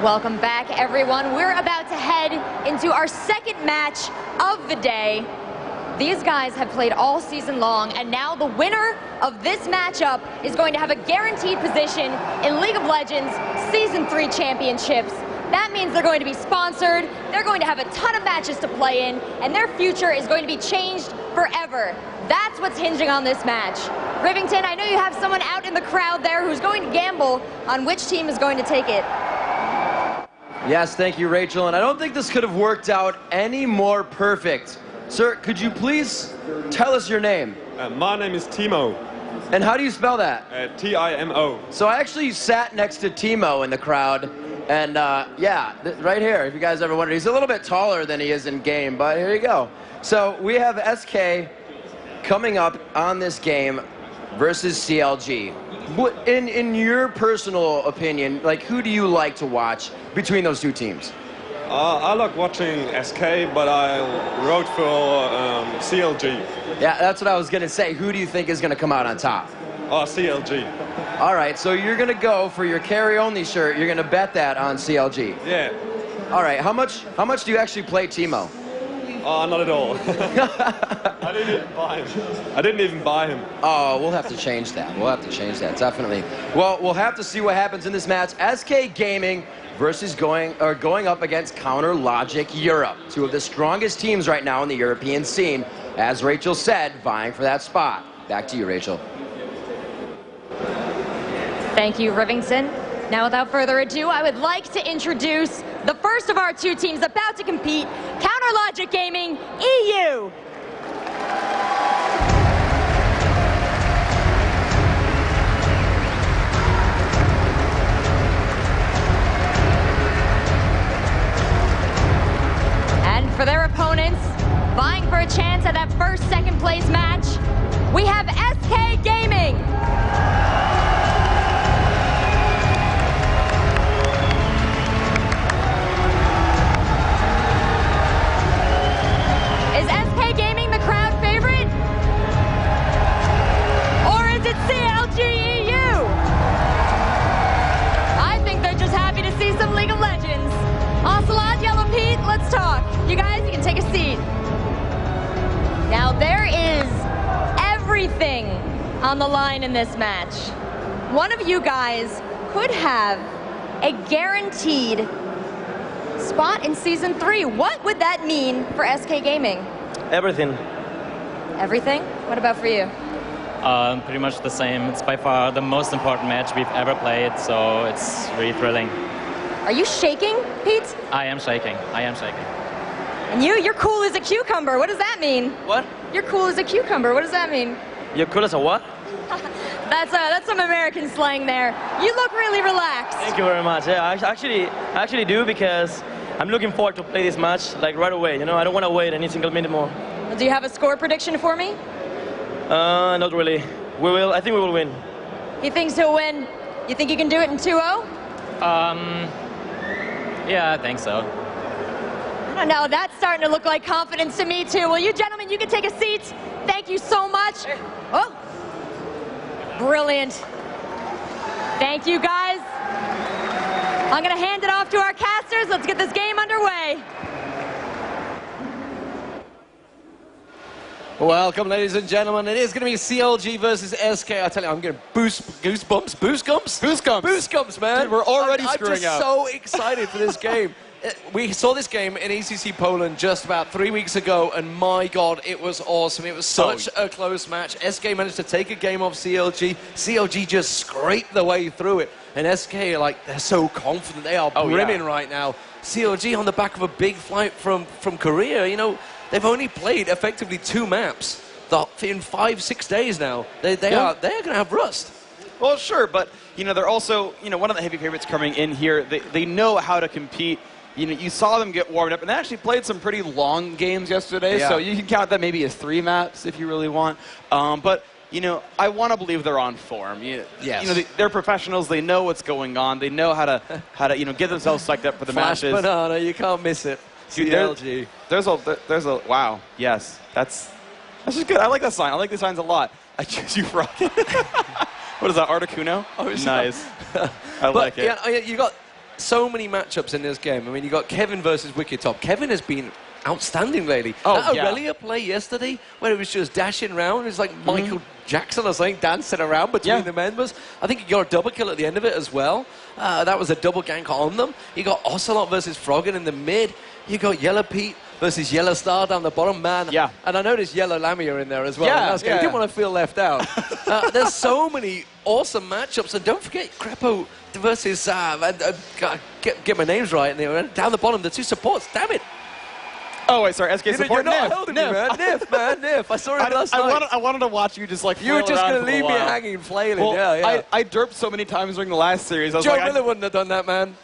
Welcome back, everyone. We're about to head into our second match of the day. These guys have played all season long, and now the winner of this matchup is going to have a guaranteed position in League of Legends Season 3 Championships. That means they're going to be sponsored, they're going to have a ton of matches to play in, and their future is going to be changed forever. That's what's hinging on this match. Rivington, I know you have someone out in the crowd there who's going to gamble on which team is going to take it. Yes, thank you, Rachel. And I don't think this could have worked out any more perfect. Sir, could you please tell us your name? My name is Timo. And how do you spell that? T-I-M-O. So I actually sat next to Timo in the crowd. And yeah, right here, if you guys ever wondered. He's a little bit taller than he is in game, but here you go. So we have SK coming up on this game versus CLG. In your personal opinion, like, who do you like to watch between those two teams? I like watching SK, but I wrote for CLG. Yeah, that's what I was going to say. Who do you think is going to come out on top? CLG. All right, so you're going to go for your carry-only shirt. You're going to bet that on CLG. Yeah. All right, how much do you actually play Timo? Not at all. I didn't even buy him. Oh, we'll have to change that. We'll have to change that, definitely. Well, we'll have to see what happens in this match. SK Gaming versus going up against Counter Logic Europe. Two of the strongest teams right now in the European scene. As Rachel said, vying for that spot. Back to you, Rachel. Thank you, Rivington. Now, without further ado, I would like to introduce the first of our two teams about to compete, Counter Logic Gaming, EU. And for their opponents, vying for a chance at that first second place match, we have SK Gaming. Is SK Gaming the crowd favorite? Or is it CLG.eu? I think they're just happy to see some League of Legends. Ocelot, Yellow Pete, let's talk. You guys, you can take a seat. Now, there is everything on the line in this match. One of you guys could have a guaranteed spot in Season 3. What would that mean for SK Gaming? Everything. Everything? What about for you? Pretty much the same. It's by far the most important match we've ever played, so it's really thrilling. Are you shaking, Pete? I am shaking. I am shaking. And you're cool as a cucumber. What does that mean? What? You're cool as a cucumber. What does that mean? You're cool as a what? That's some American slang there. You look really relaxed. Thank you very much. Yeah, I actually do, because I'm looking forward to play this match like right away. You know, I don't want to wait any single minute more. Do you have a score prediction for me? Not really. We will. I think we will win. He thinks he'll win. You think you can do it in 2-0? Yeah, I think so. I don't know, that's starting to look like confidence to me too. Well, you gentlemen, you can take a seat. Thank you so much. Oh, brilliant. Thank you, guys. I'm gonna hand it off to our casters. Let's get this game underway. Welcome, ladies and gentlemen. It is going to be CLG versus SK. I tell you, I'm getting goosebumps, man. Dude, we're already screwing I'm just up. so excited for this game. We saw this game in ECC Poland just about 3 weeks ago, and my God, it was awesome. It was such a close match. SK managed to take a game off CLG. CLG just scraped their way through it. And SK, like, they're so confident. They are brimming right now. CLG on the back of a big flight from Korea, you know. They've only played effectively 2 maps in 5-6 days now. They're going to have rust. Well, sure, but you know, they're also, you know, one of the heavy favorites coming in here. They know how to compete. You know, you saw them get warmed up, and they actually played some pretty long games yesterday. So you can count that maybe as 3 maps if you really want. But you know, I want to believe they're on form. You know, they're professionals. They know what's going on. They know how to you know, get themselves psyched up for the Flash matches. banana, you can't miss it. Dude, CLG. there's a wow. Yes, that's just good. I like that sign. I like the signs a lot. I choose you, Rocket. What is that, Articuno? Oh, nice. I like it. Yeah, you got so many matchups in this game. I mean, you got Kevin versus Wicked Top. Kevin has been outstanding lately. Oh, that yeah. Aurelia play yesterday, where it was just dashing around, it was like Michael Jackson or something, dancing around between the members. I think he got a double kill at the end of it as well. That was a double gank on them. You got Ocelot versus Froggen in the mid. You got Yellow Pete versus Yellow Star down the bottom, man. Yeah. And I noticed Yellow Lamia in there as well. Yeah, He didn't want to feel left out. There's so many awesome matchups. And don't forget Crepo versus, get my names right, and down the bottom, the two supports. Damn it. Oh, wait, sorry, SK support. You're not holding me, man. Nif. I saw it last night. I wanted to watch you just like You were flail just around going to for a leave me while. hanging, flailing. Well, I derped so many times during the last series. I was Joe like, Miller wouldn't have done that, man.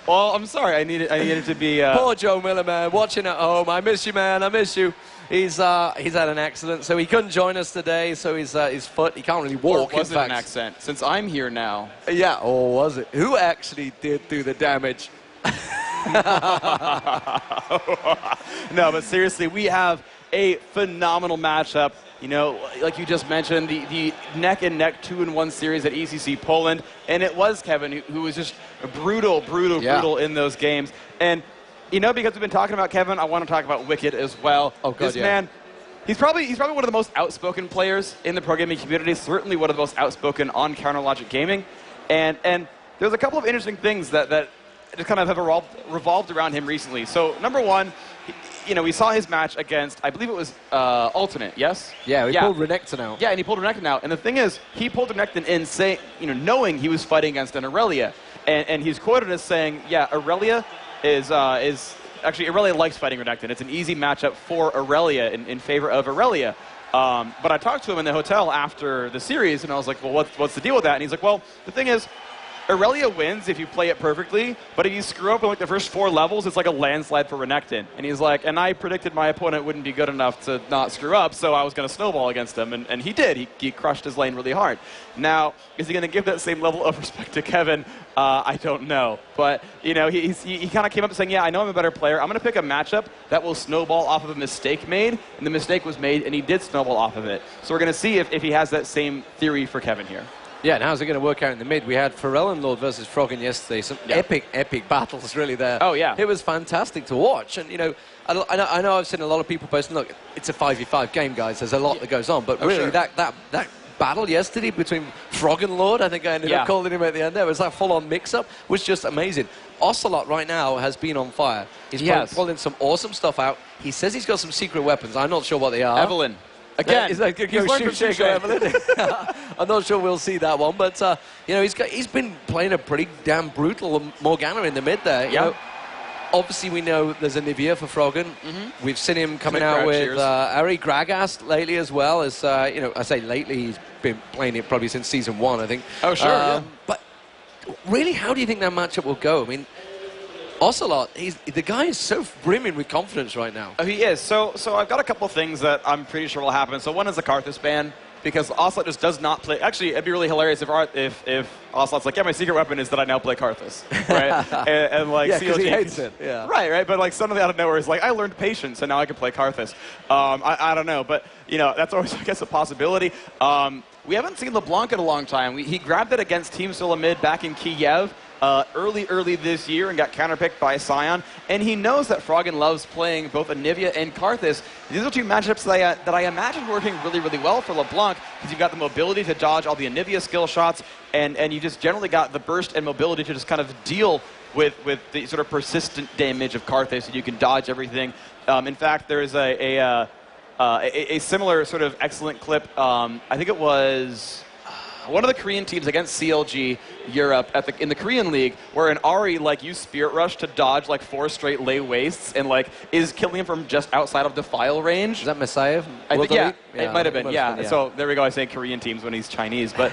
well, I'm sorry. I needed to be. Poor Joe Miller, man. Watching at home. I miss you, man. I miss you. He's had an accident, so he couldn't join us today. So his foot, he can't really walk. Or was it an accent? Since I'm here now. Yeah, or was it? Who actually did do the damage? No, but seriously, we have a phenomenal matchup. You know, like you just mentioned, the neck-and-neck 2-in-1 series at ECC Poland, and it was Kevin who was just brutal in those games. And, you know, because we've been talking about Kevin, I want to talk about Wicked as well. Oh, God, this man, he's probably one of the most outspoken players in the pro gaming community, certainly one of the most outspoken on Counter Logic Gaming. And there's a couple of interesting things that just kind of have revolved around him recently. So, number one, you know, we saw his match against, I believe it was Alternate, yes? Yeah, he pulled Renekton out. Yeah, and he pulled Renekton out. And the thing is, he pulled Renekton in, knowing he was fighting against an Aurelia. And he's quoted as saying, yeah, Aurelia is actually, Aurelia likes fighting Renekton. It's an easy matchup for Aurelia in favor of Aurelia. But I talked to him in the hotel after the series, and I was like, well, what's the deal with that? And he's like, well, the thing is, Aurelia wins if you play it perfectly, but if you screw up in like the first 4 levels, it's like a landslide for Renekton. And he's like, and I predicted my opponent wouldn't be good enough to not screw up, so I was going to snowball against him, and he did. He crushed his lane really hard. Now, is he going to give that same level of respect to Kevin? I don't know. But, you know, he kind of came up saying, yeah, I know I'm a better player. I'm going to pick a matchup that will snowball off of a mistake made, and the mistake was made, and he did snowball off of it. So we're going to see if he has that same theory for Kevin here. Yeah, and how's it going to work out in the mid? We had Pharrell and Lord versus Froggen yesterday. Some epic battles really there. Oh, yeah. It was fantastic to watch. And, you know, I know I've seen a lot of people posting, look, it's a 5v5 game, guys. There's a lot that goes on. But really, that battle yesterday between Frog and Lord, I think I ended up calling him at the end there, was that full-on mix-up, was just amazing. Ocelot right now has been on fire. He's pulling some awesome stuff out. He says he's got some secret weapons. I'm not sure what they are. Evelyn. Again, he's like, I'm not sure we'll see that one, but you know, he's been playing a pretty damn brutal Morgana in the mid there. You know, obviously, we know there's a Nivea for Froggen. We've seen him coming out with Ari Gragas lately as well. As you know, I say lately, he's been playing it probably since season 1, I think. Oh, sure. But really, how do you think that matchup will go? I mean, Ocelot, the guy is so brimming with confidence right now. Oh, he is. So I've got a couple things that I'm pretty sure will happen. So one is the Karthus ban, because Ocelot just does not play. Actually, it'd be really hilarious if Ocelot's like, yeah, my secret weapon is that I now play Karthus, right? and like, yeah, because CLG, he hates it. Yeah. Right. But like suddenly out of nowhere, he's like, I learned patience, and now I can play Karthus. I don't know, but you know, that's always, I guess, a possibility. We haven't seen LeBlanc in a long time. He grabbed it against Team Solamid back in Kiev. Early this year and got counterpicked by Sion, and he knows that Froggen loves playing both Anivia and Karthus. These are two matchups that I imagine working really well for LeBlanc, because you've got the mobility to dodge all the Anivia skill shots, and you just generally got the burst and mobility to just kind of deal with the sort of persistent damage of Karthus, and you can dodge everything. In fact, there is a similar sort of excellent clip. I think it was one of the Korean teams against CLG Europe in the Korean League, where an Ahri used Spirit Rush to dodge like 4 straight lay wastes and is killing him from just outside of Defile range. Is that Messiah? I think, it might have been. Yeah. So there we go. I say Korean teams when he's Chinese, but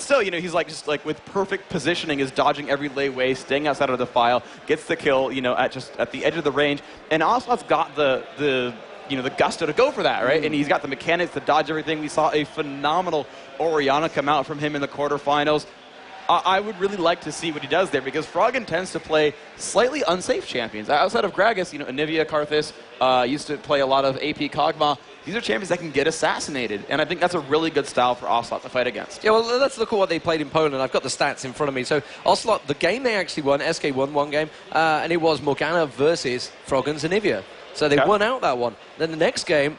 still, you know, he's just with perfect positioning, is dodging every lay waste, staying outside of Defile, gets the kill, you know, at the edge of the range, and Ocelot's got the gusto to go for that, right? And he's got the mechanics to dodge everything. We saw a phenomenal Orianna come out from him in the quarterfinals. I would really like to see what he does there, because Froggen tends to play slightly unsafe champions. Outside of Gragas, you know, Anivia, Karthus, used to play a lot of AP Kog'Maw. these are champions that can get assassinated, and I think that's a really good style for Ocelot to fight against. Yeah, well, let's look at what they played in Poland. I've got the stats in front of me. So Ocelot, the game they actually won, SK won one game, and it was Morgana versus Frog and Zenivia. So they won out that one. Then the next game,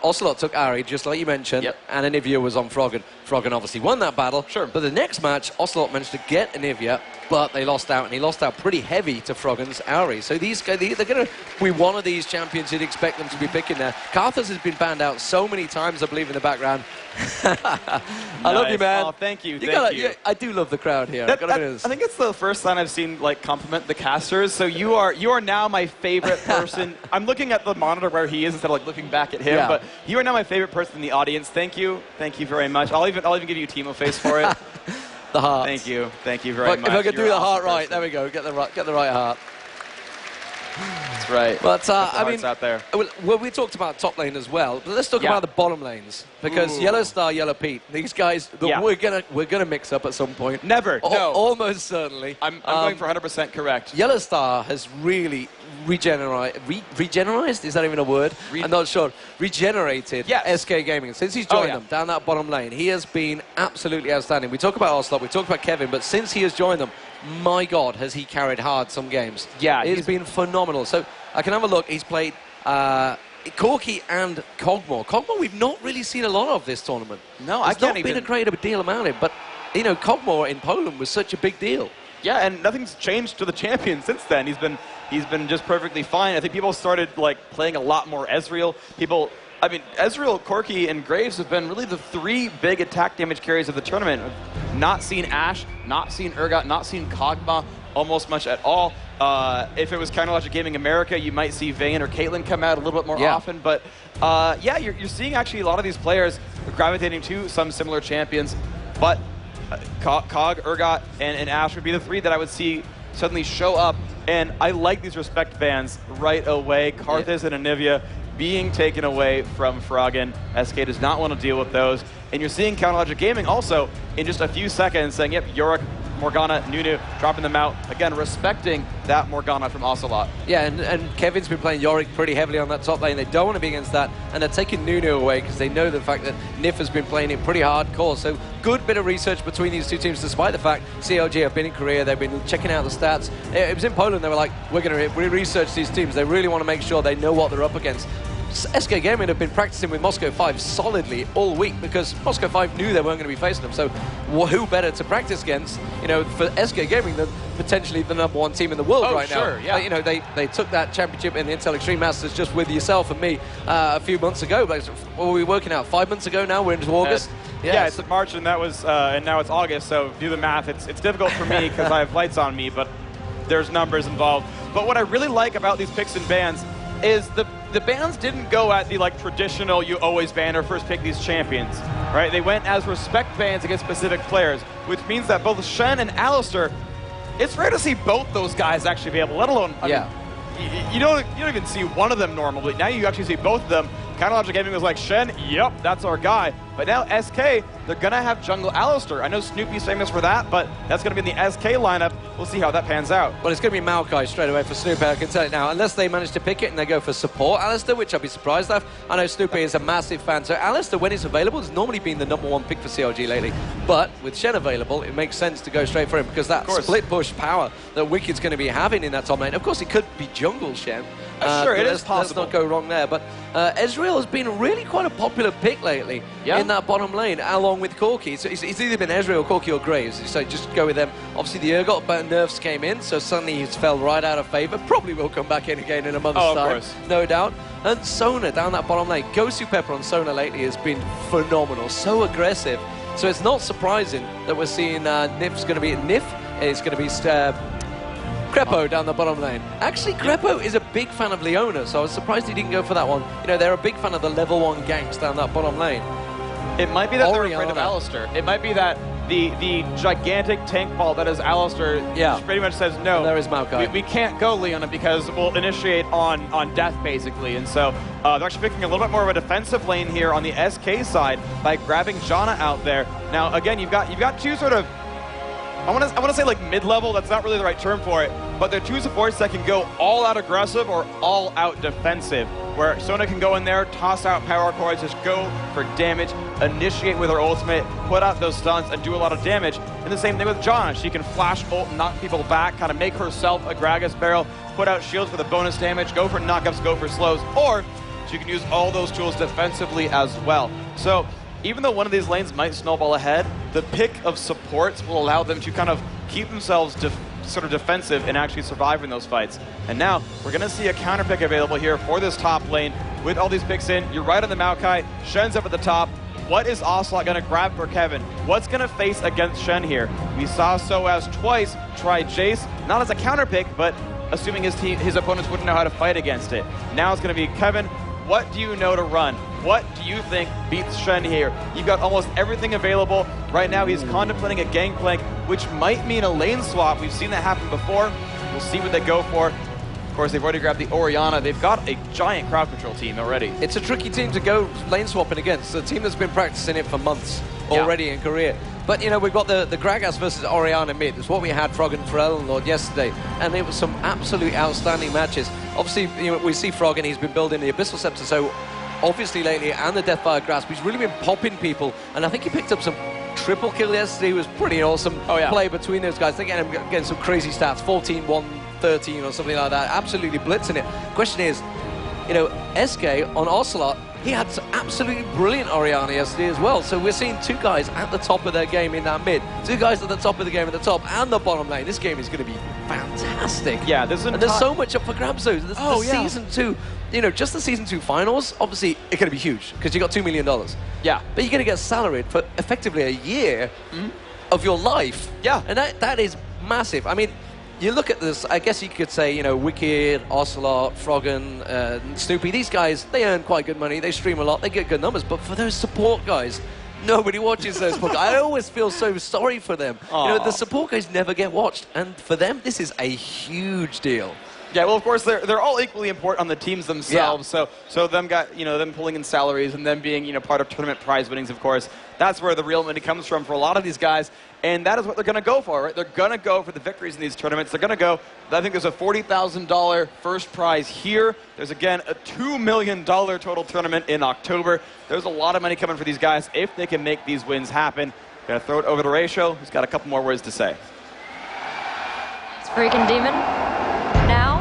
Ocelot took Ari, just like you mentioned, and Anivia was on Froggen. Froggen obviously won that battle. Sure. But the next match, Ocelot managed to get Anivia, but they lost out, and he lost out pretty heavy to Froggen's Ari. So these guys, they're going to be one of these champions you'd expect them to be picking there. Karthus has been banned out so many times, I believe, in the background. I love you, man. Oh, thank you. I do love the crowd here. I think it's the first time I've seen like compliment the casters. So you are now my favorite person. I'm looking at the monitor where he is instead of like looking back at him. But you are now my favorite person in the audience. Thank you very much. I'll even give you a Teemo face for it. The heart. Thank you very much. If I could do the heart right, person. there we go. Get the right heart. That's right. But I mean, out there. Well, we talked about top lane as well, but let's talk about the bottom lanes, because Yellow Star, Yellow Pete, these guys, we're gonna mix up at some point. Never. No. Almost certainly. I'm going for 100% correct. Yellow Star has really regenerated. Is that even a word? I'm not sure. Regenerated SK Gaming since he's joined them down that bottom lane. He has been absolutely outstanding. We talk about Ocelot, we talk about Kevin, but since he has joined them, my God, has he carried hard some games. Yeah, he's been phenomenal. So I can have a look. He's played Corki and Cogmore. Cogmore we've not really seen a lot of this tournament. No, I can't even. It's not been a great deal about it, but you know, Cogmore in Poland was such a big deal. Yeah, and nothing's changed to the champion since then. He's been just perfectly fine. I think people started like playing a lot more Ezreal. I mean, Ezreal, Corki, and Graves have been really the three big attack damage carries of the tournament. Not seen Ashe, not seen Urgot, not seen Kog'Maw almost much at all. If it was Counterlogic Gaming America, you might see Vayne or Caitlyn come out a little bit more often. But yeah, you're seeing actually a lot of these players gravitating to some similar champions. But Cog, Urgot, and Ashe would be the three that I would see suddenly show up. And I like these respect bans right away. Karthus and Anivia being taken away from Froggen. SK does not want to deal with those. And you're seeing Counterlogic Gaming also in just a few seconds saying, yep, Yorick, Morgana, Nunu, dropping them out. Again, respecting that Morgana from Ocelot. Yeah, and Kevin's been playing Yorick pretty heavily on that top lane. They don't want to be against that, and they're taking Nunu away because they know the fact that Nif has been playing it pretty hardcore. So good bit of research between these two teams, despite the fact CLG have been in Korea, they've been checking out the stats. It was in Poland, they were like, we're going to research these teams. They really want to make sure they know what they're up against. SK Gaming have been practicing with Moscow 5 solidly all week because Moscow 5 knew they weren't going to be facing them. So who better to practice against, you know, for SK Gaming than potentially the #1 team in the world right now. Yeah. You know, they took that championship in the Intel Extreme Masters just with yourself and me a few months ago. But what were we working out? 5 months ago now? We're into August? Yeah, it's March and that was, and now it's August. So do the math. It's difficult for me because I have lights on me, but there's numbers involved. But what I really like about these picks and bans is the bans didn't go at the like traditional you always ban or first pick these champions, right? They went as respect bans against specific players, which means that both Shen and Alistar, it's rare to see both those guys actually be able, let alone, I mean, you don't even see one of them normally. Now you actually see both of them. Counterlogic Gaming was like, Shen, yep, that's our guy. But now SK, they're going to have jungle Alistar. I know Snoopy's famous for that, but that's going to be in the SK lineup. We'll see how that pans out. Well, it's going to be Maokai straight away for Snoopy, I can tell it now. Unless they manage to pick it and they go for support Alistar, which I'd be surprised at. I know Snoopy is a massive fan, so Alistar, when he's available, has normally been the #1 pick for CLG lately. But with Shen available, it makes sense to go straight for him because that split push power that Wicked's going to be having in that top lane. Of course, it could be jungle Shen. Sure, it is possible. Let's not go wrong there. But Ezreal has been really quite a popular pick lately in that bottom lane, along with Corki. So it's either been Ezreal, Corki, or Graves. So just go with them. Obviously, the Urgot nerfs came in, so suddenly he's fell right out of favor. Probably will come back in again in a month's time, of course. no doubt. And Sona down that bottom lane. Gosu Pepper on Sona lately has been phenomenal, so aggressive. So it's not surprising that we're seeing Nif's going to be Nif. It's going to be Crepo down the bottom lane. Actually, Crepo is a big fan of Leona, so I was surprised he didn't go for that one. You know, they're a big fan of the level 1 ganks down that bottom lane. It might be that they're afraid of Alistar. It might be that the gigantic tank ball that is Alistar pretty much says no. And there is Maokai. We can't go Leona because we'll initiate on death, basically. And so they're actually picking a little bit more of a defensive lane here on the SK side by grabbing Janna out there. Now, again, you've got two sort of I want to say like mid-level. That's not really the right term for it. But they're two supports that can go all out aggressive or all out defensive. Where Sona can go in there, toss out power chords, just go for damage, initiate with her ultimate, put out those stuns, and do a lot of damage. And the same thing with Janna. She can flash ult and knock people back, kind of make herself a Gragas barrel, put out shields for the bonus damage, go for knockups, go for slows, or she can use all those tools defensively as well. So even though one of these lanes might snowball ahead, the pick of supports will allow them to kind of keep themselves sort of defensive and actually survive in those fights. And now we're going to see a counter pick available here for this top lane with all these picks in. You're right on the Maokai. Shen's up at the top. What is Ocelot going to grab for Kevin? What's going to face against Shen here? We saw Soaz twice try Jace, not as a counter pick, but assuming his opponents wouldn't know how to fight against it. Now it's going to be Kevin. What do you know to run? What do you think beats Shen here? You've got almost everything available. Right now he's contemplating a gangplank, which might mean a lane swap. We've seen that happen before. We'll see what they go for. Of course, they've already grabbed the Orianna. They've got a giant crowd control team already. It's a tricky team to go lane swapping against. A team that's been practicing it for months already in Korea. But, you know, we've got the Gragas versus Orianna mid. It's what we had Frog and Lord yesterday. And it was some absolutely outstanding matches. Obviously, you know, we see Frog and he's been building the Abyssal Scepter so obviously lately, and the Deathfire Grasp. He's really been popping people. And I think he picked up some triple kill yesterday. It was pretty awesome play between those guys. They're getting some crazy stats, 14, 1, 13 or something like that. Absolutely blitzing it. Question is, you know, SK on Ocelot, he had some absolutely brilliant Orianna yesterday as well. So we're seeing two guys at the top of their game in that mid. Two guys at the top of the game at the top and the bottom lane. This game is going to be fantastic. Yeah, there's so much up for grabs, though. Season 2, you know, just the Season 2 finals, obviously, it's going to be huge because you got $2 million. Yeah. But you're going to get salaried for effectively a year of your life. Yeah. And that is massive. I mean, you look at this, I guess you could say, you know, Wicked, Ocelot, Froggen, Snoopy, these guys, they earn quite good money, they stream a lot, they get good numbers, but for those support guys, nobody watches those support guys. I always feel so sorry for them. You know, the support guys never get watched, and for them, this is a huge deal. Yeah, well, of course, they're all equally important on the teams themselves. Yeah. So them them pulling in salaries and them being, you know, part of tournament prize winnings, of course. That's where the real money comes from for a lot of these guys, and that is what they're going to go for, right? They're going to go for the victories in these tournaments. They're going to go. I think there's a $40,000 first prize here. There's again a $2 million total tournament in October. There's a lot of money coming for these guys if they can make these wins happen. Gonna throw it over to Ratio. He's got a couple more words to say. It's freaking Demon. Now,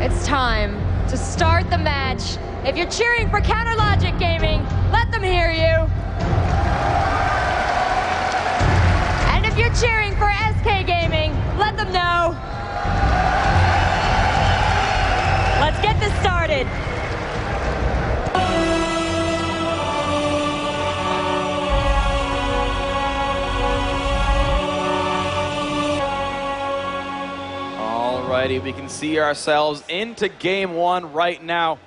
it's time to start the match. If you're cheering for Counter Logic Gaming, let them hear you. And if you're cheering for SK Gaming, let them know. Let's get this started. Alrighty, we can see ourselves into game one right now.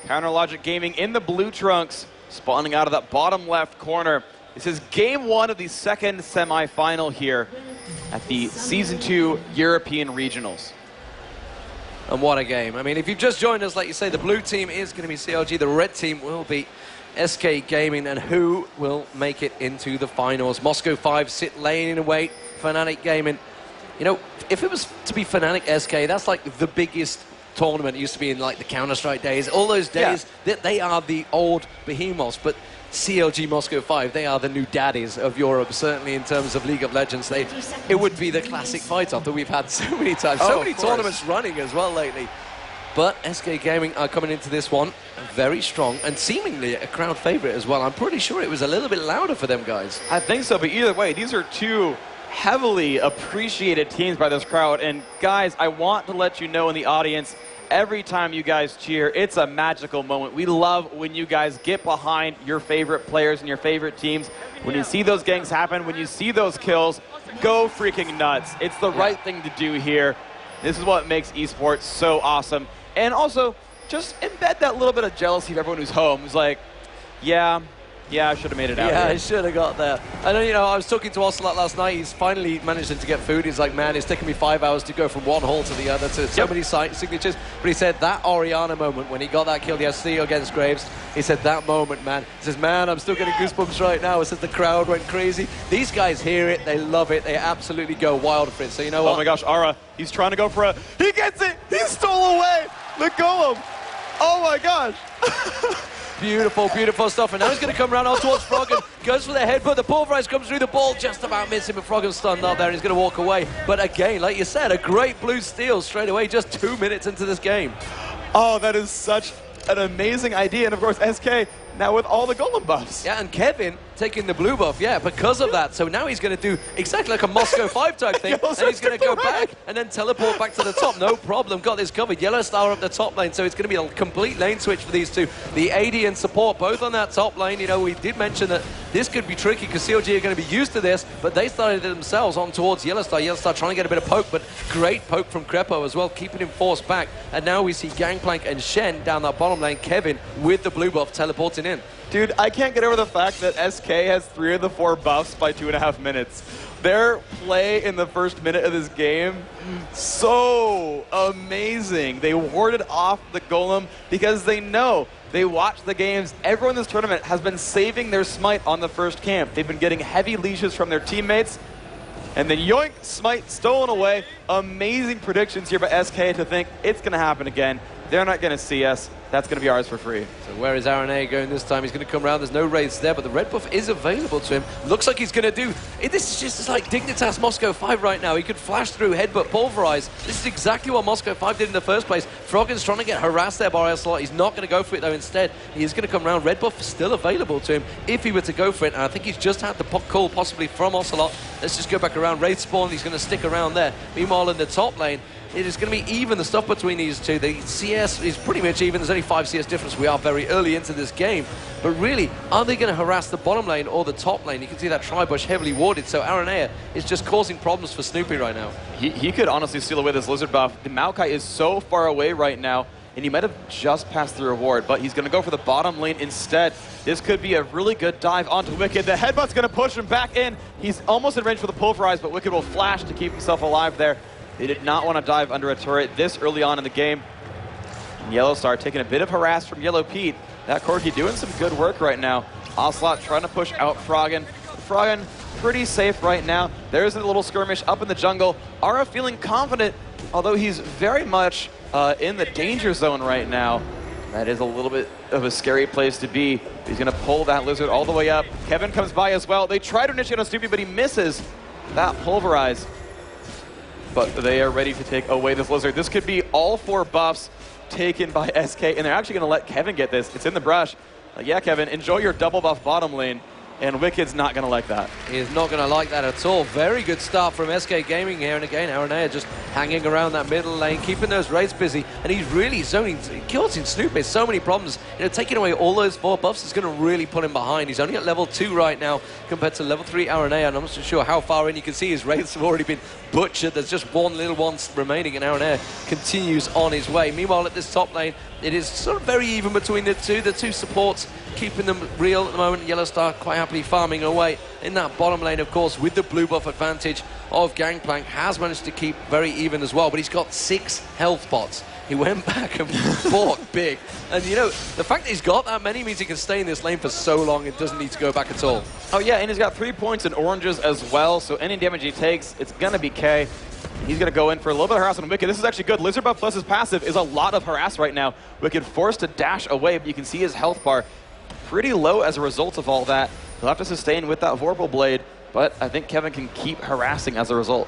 Counter Logic Gaming in the blue trunks, spawning out of that bottom left corner. This is game one of the second semi-final here at the Season 2 European Regionals. And what a game. I mean, if you've just joined us, like you say, the blue team is going to be CLG, the red team will be SK Gaming, and who will make it into the finals? Moscow 5 sit laying in wait, Fnatic Gaming. You know, if it was to be Fnatic SK, that's like the biggest tournament. It used to be in like the Counter-Strike days. All those days, they are the old behemoths. But CLG Moscow 5, they are the new daddies of Europe, certainly in terms of League of Legends. It would be the classic fight-off that we've had so many times. So many tournaments running as well lately. But SK Gaming are coming into this one very strong and seemingly a crowd favorite as well. I'm pretty sure it was a little bit louder for them guys. I think so, but either way, these are two heavily appreciated teams by this crowd. And guys, I want to let you know in the audience, every time you guys cheer, it's a magical moment. We love when you guys get behind your favorite players and your favorite teams. When you see those gangs happen, when you see those kills, go freaking nuts. It's the right thing to do here. This is what makes esports so awesome. And also, just embed that little bit of jealousy of everyone who's home. It's like, yeah, I should have made it out. Yeah, I should have got there. I know, you know, I was talking to Ocelot last night. He's finally managed to get food. He's like, man, it's taken me 5 hours to go from one hall to the other to so many signatures. But he said that Orianna moment when he got that kill yesterday against Graves, he said that moment, man. He says, man, I'm still getting goosebumps right now. He says the crowd went crazy. These guys hear it, they love it, they absolutely go wild for it. So you know what? Oh my gosh, Ara, he's trying to go for a... He gets it! He stole away the golem! Oh my gosh! Beautiful, beautiful stuff. And now he's going to come around on towards Froggen. Goes for the headbutt. The pulverize comes through the ball, just about missing, but Froggen's stunned up there and he's going to walk away. But again, like you said, a great blue steal straight away, just 2 minutes into this game. Oh, that is such an amazing idea. And of course, SK now with all the golem buffs. Yeah, and Kevin taking the blue buff, yeah, because of that. So now he's going to do exactly like a Moscow 5 type thing, and he's going to go back and then teleport back to the top. No problem, got this covered. Yellow Star up the top lane, so it's going to be a complete lane switch for these two. The AD and support both on that top lane. You know, we did mention that this could be tricky because CLG are going to be used to this, but they started it themselves on towards Yellow Star. Yellow Star trying to get a bit of poke, but great poke from Crepo as well, keeping him forced back. And now we see Gangplank and Shen down that bottom lane. Kevin with the blue buff teleporting in. Dude, I can't get over the fact that SK has 3 of the 4 buffs by 2.5 minutes. Their play in the first minute of this game, so amazing. They warded off the golem because they know, they watch the games. Everyone in this tournament has been saving their smite on the first camp. They've been getting heavy leashes from their teammates. And then yoink, smite stolen away. Amazing predictions here by SK to think it's going to happen again. They're not going to see us. That's going to be ours for free. So where is RNA going this time? He's going to come around. There's no raids there, but the red buff is available to him. Looks like he's going to do... This is just like Dignitas Moscow 5 right now. He could flash through, headbutt, pulverize. This is exactly what Moscow 5 did in the first place. Froggen's trying to get harassed there by Slot. He's not going to go for it, though. Instead, he's going to come around. Red buff is still available to him if he were to go for it. And I think he's just had the call possibly from Ocelot. Let's just go back around. Wraith spawn. He's going to stick around there. Meanwhile, in the top lane, it is going to be even, the stuff between these two. The CS is pretty much even. There's only 5 CS difference. We are very early into this game. But really, are they going to harass the bottom lane or the top lane? You can see that Tri-Bush heavily warded, so Aranea is just causing problems for Snoopy right now. He could honestly steal away this Lizard buff. The Maokai is so far away right now, and he might have just passed through a ward, but he's going to go for the bottom lane instead. This could be a really good dive onto Wicked. The headbutt's going to push him back in. He's almost in range for the pulverize, but Wicked will flash to keep himself alive there. They did not want to dive under a turret this early on in the game. And Yellow Star taking a bit of harass from Yellow Pete. That Corki doing some good work right now. Ocelot trying to push out Froggen. Froggen pretty safe right now. There's a little skirmish up in the jungle. Ara feeling confident, although he's very much in the danger zone right now. That is a little bit of a scary place to be. He's going to pull that Lizard all the way up. Kevin comes by as well. They try to initiate on Snoopy, but he misses that pulverize. But they are ready to take away this Lizard. This could be all 4 buffs taken by SK, and they're actually going to let Kevin get this. It's in the brush. Yeah, Kevin, enjoy your double buff bottom lane. And Wicked's not going to like that. He is not going to like that at all. Very good start from SK Gaming here. And again, Aranea just hanging around that middle lane, keeping those raids busy. And he's really zoning, causing Snoopy so many problems. You know, taking away all those 4 buffs is going to really put him behind. He's only at level 2 right now compared to level 3 Aranea. And I'm not so sure how far in. You can see his raids have already been butchered. There's just one little one remaining, and Aranea continues on his way. Meanwhile, at this top lane, it is sort of very even between the two. The 2 supports keeping them real at the moment. Yellow Star quite happily farming away in that bottom lane, of course, with the blue buff advantage of Gangplank. Has managed to keep very even as well, but he's got 6 health pots. He went back and fought big. And, you know, the fact that he's got that many means he can stay in this lane for so long and doesn't need to go back at all. Oh, yeah, and he's got 3 points in oranges as well, so any damage he takes, it's going to be K. He's going to go in for a little bit of harass on Wicked. This is actually good. Lizard buff plus his passive is a lot of harass right now. Wicked forced to dash away, but you can see his health bar pretty low as a result of all that. He'll have to sustain with that Vorpal Blade, but I think Kevin can keep harassing as a result.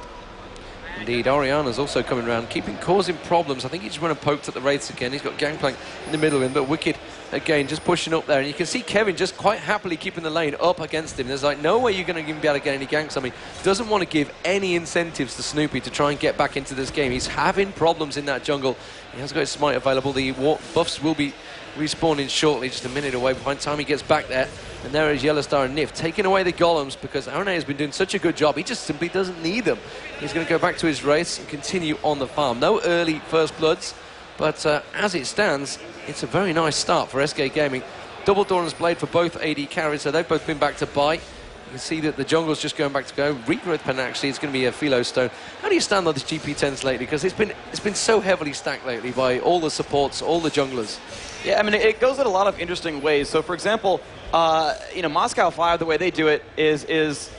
Indeed, Oriana's also coming around, causing problems. I think he just went and poked at the Wraiths again. He's got Gangplank in the middle of him, but Wicked, again, just pushing up there. And you can see Kevin just quite happily keeping the lane up against him. There's like no way you're going to be able to get any ganks on me. Doesn't want to give any incentives to Snoopy to try and get back into this game. He's having problems in that jungle. He has got his smite available. The buffs will be respawning shortly, just a minute away by the time he gets back there. And there is Yellow Star and Nif taking away the golems because Aranea has been doing such a good job. He just simply doesn't need them. He's going to go back to his race and continue on the farm. No early first bloods, but as it stands, it's a very nice start for SK Gaming. Double Doran's Blade for both AD carries, so they've both been back to buy. You can see that the jungle's just going back to go. Regrowth Pen, actually, it's going to be a Philo Stone. How do you stand on this GP10s lately? Because it's been so heavily stacked lately by all the supports, all the junglers. Yeah, I mean, it goes in a lot of interesting ways. So, for example, you know, Moscow 5, the way they do it is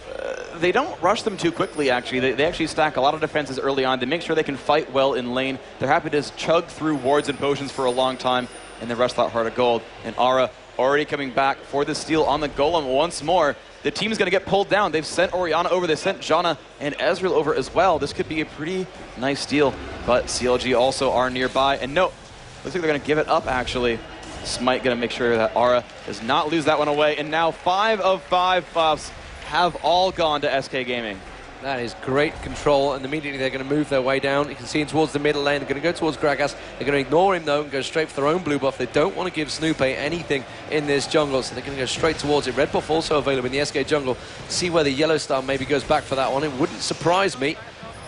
they don't rush them too quickly, actually. They actually stack a lot of defenses early on. They make sure they can fight well in lane. They're happy to just chug through wards and potions for a long time, and then rush that heart of gold. And Aura already coming back for the steal on the Golem once more. The team's going to get pulled down. They've sent Orianna over. They sent Janna and Ezreal over as well. This could be a pretty nice steal, but CLG also are nearby. And no, looks like they're going to give it up, actually. Smite going to make sure that Aura does not lose that one away. And now 5 of 5 buffs have all gone to SK Gaming. That is great control, and immediately they're going to move their way down. You can see him towards the middle lane. They're going to go towards Gragas. They're going to ignore him, though, and go straight for their own blue buff. They don't want to give Snoopé anything in this jungle, so they're going to go straight towards it. Red buff also available in the SK jungle. See where the yellow star maybe goes back for that one. It wouldn't surprise me.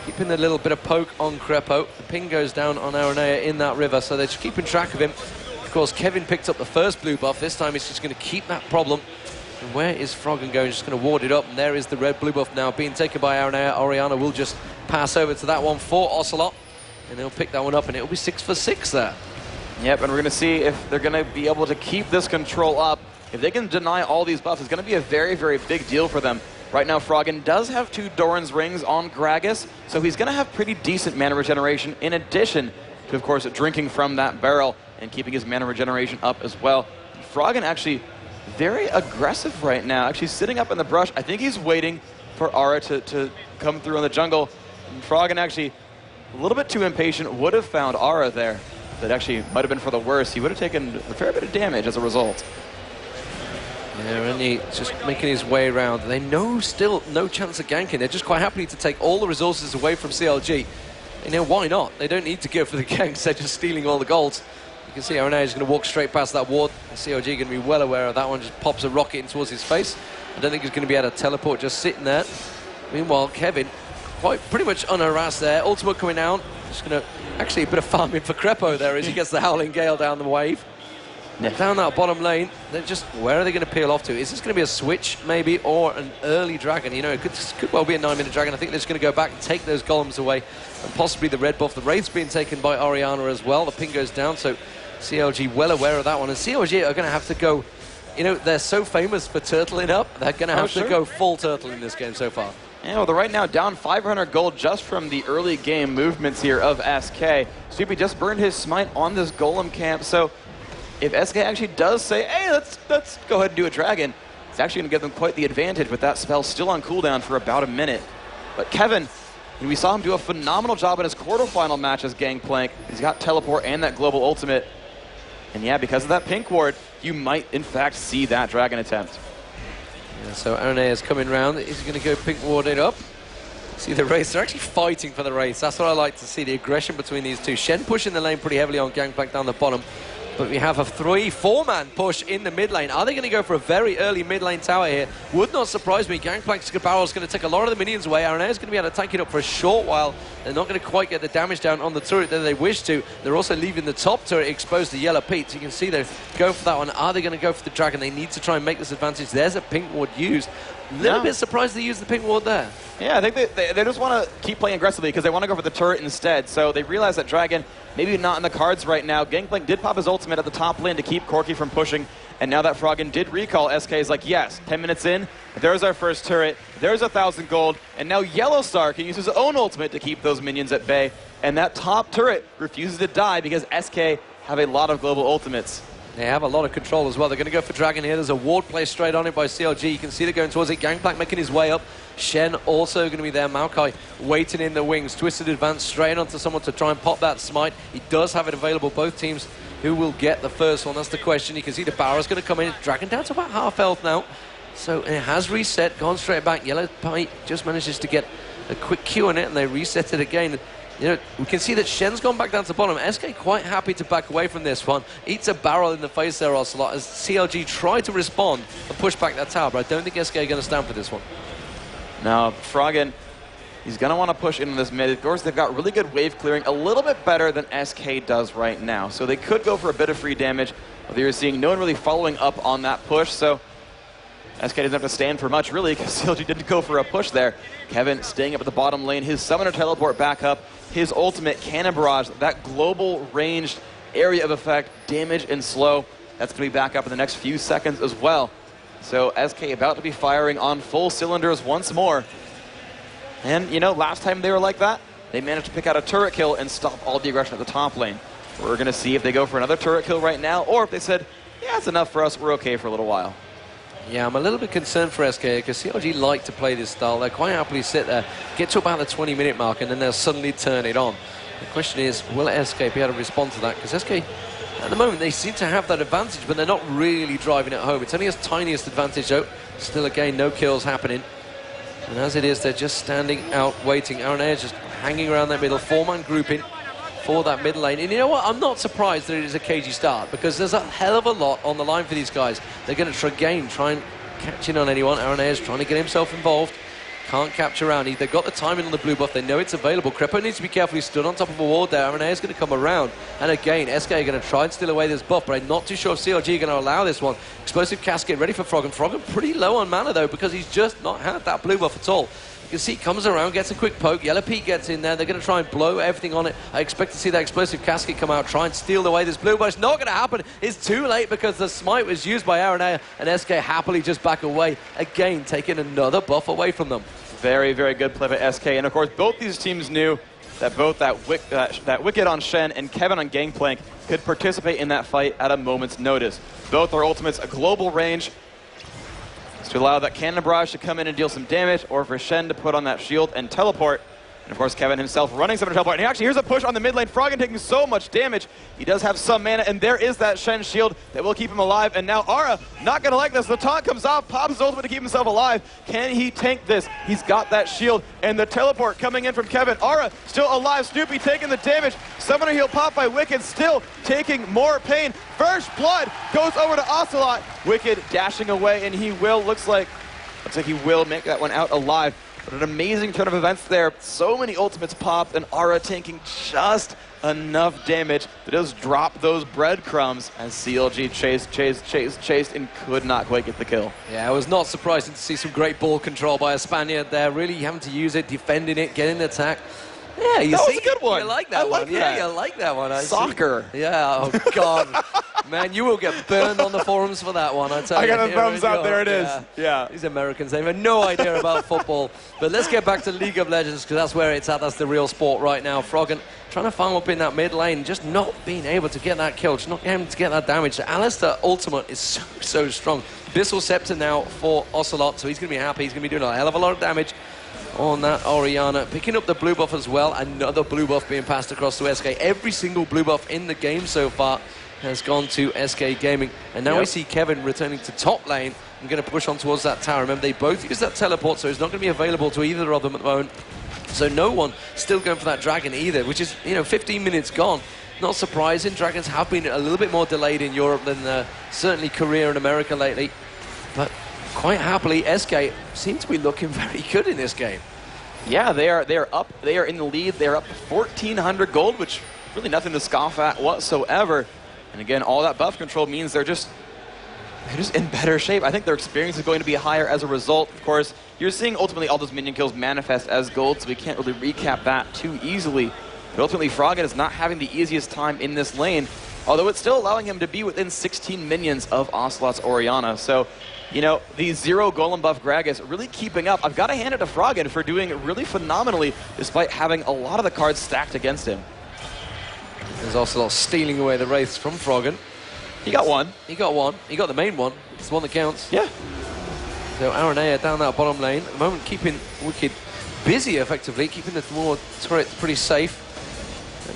Keeping a little bit of poke on Crepo. The ping goes down on Aranea in that river, so they're just keeping track of him. Of course, Kevin picked up the first blue buff. This time it's just going to keep that problem. And where is Froggen going? Just going to ward it up, and there is the red blue buff now being taken by Aranea. Orianna will just pass over to that one for Ocelot, and they'll pick that one up, and it'll be 6 for 6 there. Yep, and we're going to see if they're going to be able to keep this control up. If they can deny all these buffs, it's going to be a very, very big deal for them. Right now, Froggen does have 2 Doran's rings on Gragas, so he's going to have pretty decent mana regeneration, in addition to, of course, drinking from that barrel and keeping his mana regeneration up as well. Froggen actually very aggressive right now, actually sitting up in the brush. I think he's waiting for Aura to come through in the jungle. And Froggen actually a little bit too impatient, would have found Aura there. That actually might have been for the worst. He would have taken a fair bit of damage as a result. Yeah, Randy just making his way around. They know still no chance of ganking. They're just quite happy to take all the resources away from CLG. You know, why not? They don't need to go for the ganks. They're just stealing all the golds. You can see Aranea is going to walk straight past that ward. CLG going to be well aware of that one. Just pops a rocket in towards his face. I don't think he's going to be able to teleport just sitting there. Meanwhile, Kevin, pretty much unharassed there. Ultimate coming out. Just going to actually a bit of farming for Crepo there as he gets the Howling Gale down the wave. Down that bottom lane, they're just, where are they going to peel off to? Is this going to be a switch, maybe, or an early dragon? You know, it could well be a 9-minute dragon. I think they're just going to go back and take those golems away, and possibly the red buff. The raid's being taken by Orianna as well. The ping goes down, so CLG well aware of that one. And CLG are going to have to go, you know, they're so famous for turtling up. They're going to have to go full turtle in this game so far. Yeah, well, they're right now down 500 gold just from the early game movements here of SK. Soupy just burned his smite on this golem camp, so if SK actually does say, hey, let's go ahead and do a dragon, it's actually going to give them quite the advantage with that spell still on cooldown for about a minute. But Kevin, we saw him do a phenomenal job in his quarterfinal match as Gangplank. He's got teleport and that global ultimate. And yeah, because of that pink ward, you might in fact see that dragon attempt. Yeah, so Aranea is coming round. He's going to go pink ward it up. See the race, they're actually fighting for the race. That's what I like to see, the aggression between these two. Shen pushing the lane pretty heavily on Gangplank down the bottom. But we have a 3-4-man push in the mid lane. Are they going to go for a very early mid lane tower here? Would not surprise me. Gangplank's barrel is going to take a lot of the minions away. Aranea is going to be able to tank it up for a short while. They're not going to quite get the damage down on the turret that they wish to. They're also leaving the top turret exposed to yellow peat. So you can see they're going for that one. Are they going to go for the dragon? They need to try and make this advantage. There's a pink ward used. A little bit surprised they used the pink ward there. Yeah, I think they just want to keep playing aggressively because they want to go for the turret instead. So they realize that dragon maybe not in the cards right now. Gangplank did pop his ultimate at the top lane to keep Corki from pushing. And now that Froggen did recall, SK is like, yes, 10 minutes in, there's our first turret, there's 1,000 gold, and now Yellowstar can use his own ultimate to keep those minions at bay. And that top turret refuses to die because SK have a lot of global ultimates. They have a lot of control as well. They're going to go for Dragon here. There's a ward placed straight on it by CLG. You can see they're going towards it. Gangplank making his way up. Shen also going to be there. Maokai waiting in the wings. Twisted advance straight onto someone to try and pop that smite. He does have it available. Both teams, who will get the first one? That's the question. You can see the Barrow's going to come in. Dragon down to about half health now. So it has reset, gone straight back. Yellow Pite just manages to get a quick Q on it, and they reset it again. You know, we can see that Shen's gone back down to the bottom. SK quite happy to back away from this one. Eats a barrel in the face there, Ocelot, as CLG try to respond and push back that tower, but I don't think SK are going to stand for this one. Now, Froggen, he's going to want to push into this mid. Of course, they've got really good wave clearing, a little bit better than SK does right now. So they could go for a bit of free damage, but you're seeing no one really following up on that push, so SK doesn't have to stand for much, really, because CLG didn't go for a push there. Kevin staying up at the bottom lane, his summoner teleport back up, his ultimate cannon barrage, that global ranged area of effect, damage and slow. That's going to be back up in the next few seconds as well. So SK about to be firing on full cylinders once more. And, you know, last time they were like that, they managed to pick out a turret kill and stop all the aggression at the top lane. We're going to see if they go for another turret kill right now, or if they said, yeah, it's enough for us, we're okay for a little while. Yeah, I'm a little bit concerned for SK because CLG like to play this style. They'll quite happily sit there, get to about the 20-minute mark, and then they'll suddenly turn it on. The question is, will SK be able to respond to that? Because SK, at the moment, they seem to have that advantage, but they're not really driving it home. It's only his tiniest advantage, though. Still, again, no kills happening. And as it is, they're just standing out, waiting. RNA just hanging around that middle, 4-man grouping for that mid lane. And you know what? I'm not surprised that it is a cagey start, because there's a hell of a lot on the line for these guys. They're going to try and catch in on anyone. RNA is trying to get himself involved. Can't capture around. They've got the timing on the blue buff. They know it's available. Crepo needs to be careful. He's stood on top of a wall there. RNA is going to come around. And again, SK are going to try and steal away this buff, but I'm not too sure if CLG are going to allow this one. Explosive Cascade ready for Froggen. Froggen pretty low on mana, though, because he's just not had that blue buff at all. You can see comes around, gets a quick poke. Yellow Pete gets in there. They're going to try and blow everything on it. I expect to see that Explosive Cascade come out, try and steal away this blue, but it's not going to happen. It's too late because the smite was used by RNA, and SK happily just back away, again taking another buff away from them. Very, very good play by SK. And of course, both these teams knew that both that Wicked on Shen and Kevin on Gangplank could participate in that fight at a moment's notice. Both are ultimates a global range to allow that Cannon Barrage to come in and deal some damage, or for Shen to put on that shield and teleport. And of course, Kevin himself running some teleport. And he actually, here's a push on the mid lane. Froggen taking so much damage. He does have some mana, and there is that Shen shield that will keep him alive. And now Ara, not going to like this. The taunt comes off, pops his ultimate to keep himself alive. Can he tank this? He's got that shield, and the teleport coming in from Kevin. Ara still alive. Snoopy taking the damage. Summoner heal pop by Wicked, still taking more pain. First blood goes over to Ocelot. Wicked dashing away, and he will, looks like he will make that one out alive. But an amazing turn of events there. So many ultimates popped, and Ara tanking just enough damage to just drop those breadcrumbs as CLG chased, and could not quite get the kill. Yeah, it was not surprising to see some great ball control by a Spaniard there, really having to use it, defending it, getting the attack. Yeah, you see, was a good one. You like that one. Yeah, you like that one. Soccer. Yeah, oh God. Man, you will get burned on the forums for that one, I tell you. I got a thumbs up, there it is. Yeah. These Americans, they have no idea about football. But let's get back to League of Legends, because that's where it's at. That's the real sport right now. Froggen trying to farm up in that mid lane, just not being able to get that kill, just not able to get that damage. The Alistair ultimate is so strong. Abyssal Scepter now for Ocelot, so he's going to be happy. He's going to be doing a hell of a lot of damage on that Orianna. Picking up the blue buff as well. Another blue buff being passed across to SK. Every single blue buff in the game so far has gone to SK Gaming. And now we see Kevin returning to top lane and going to push on towards that tower. Remember, they both use that teleport, so it's not going to be available to either of them at the moment. So no one still going for that dragon either, which is, 15 minutes gone. Not surprising. Dragons have been a little bit more delayed in Europe than certainly Korea and America lately. But quite happily, SK seem to be looking very good in this game. Yeah, they are up. They are in the lead. They're up 1,400 gold, which really nothing to scoff at whatsoever. And again, all that buff control means they're just in better shape. I think their experience is going to be higher as a result. Of course, you're seeing ultimately all those minion kills manifest as gold, so we can't really recap that too easily. But ultimately, Froggen is not having the easiest time in this lane, although it's still allowing him to be within 16 minions of Ocelot's Orianna. So, the 0 golem buff Gragas really keeping up. I've got to hand it to Froggen for doing really phenomenally, despite having a lot of the cards stacked against him. There's Ocelot stealing away the Wraiths from Froggen. He got one. He got one. He got the main one. It's the one that counts. Yeah. So Aranea down that bottom lane. At the moment, keeping Wicked busy, effectively, keeping the more turrets pretty safe.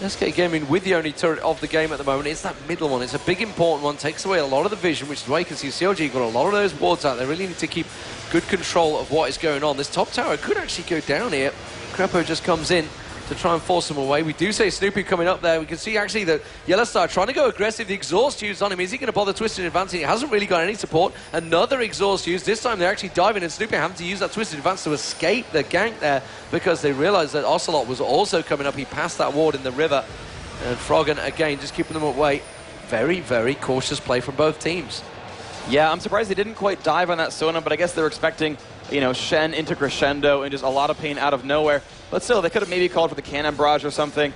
And SK Gaming with the only turret of the game at the moment. It's that middle one. It's a big, important one. Takes away a lot of the vision, which is why you can see CLG got a lot of those wards out. They really need to keep good control of what is going on. This top tower could actually go down here. Crepo just comes in to try and force him away. We do say Snoopy coming up there. We can see actually that Yellow Star trying to go aggressive. The exhaust used on him. Is he going to bother twisting advancing? He hasn't really got any support. Another exhaust used. This time they're actually diving, and Snoopy having to use that twisted advance to escape the gank there because they realized that Ocelot was also coming up. He passed that ward in the river. And Froggen, again, just keeping them away. Very, very cautious play from both teams. Yeah, I'm surprised they didn't quite dive on that Sona, but I guess they're expecting, Shen into crescendo and just a lot of pain out of nowhere. But still, they could have maybe called for the Cannon Barrage or something.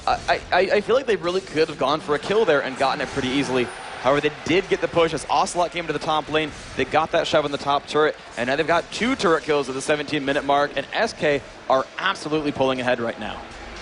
I feel like they really could have gone for a kill there and gotten it pretty easily. However, they did get the push as Ocelot came to the top lane. They got that shove in the top turret, and now they've got 2 turret kills at the 17-minute mark, and SK are absolutely pulling ahead right now.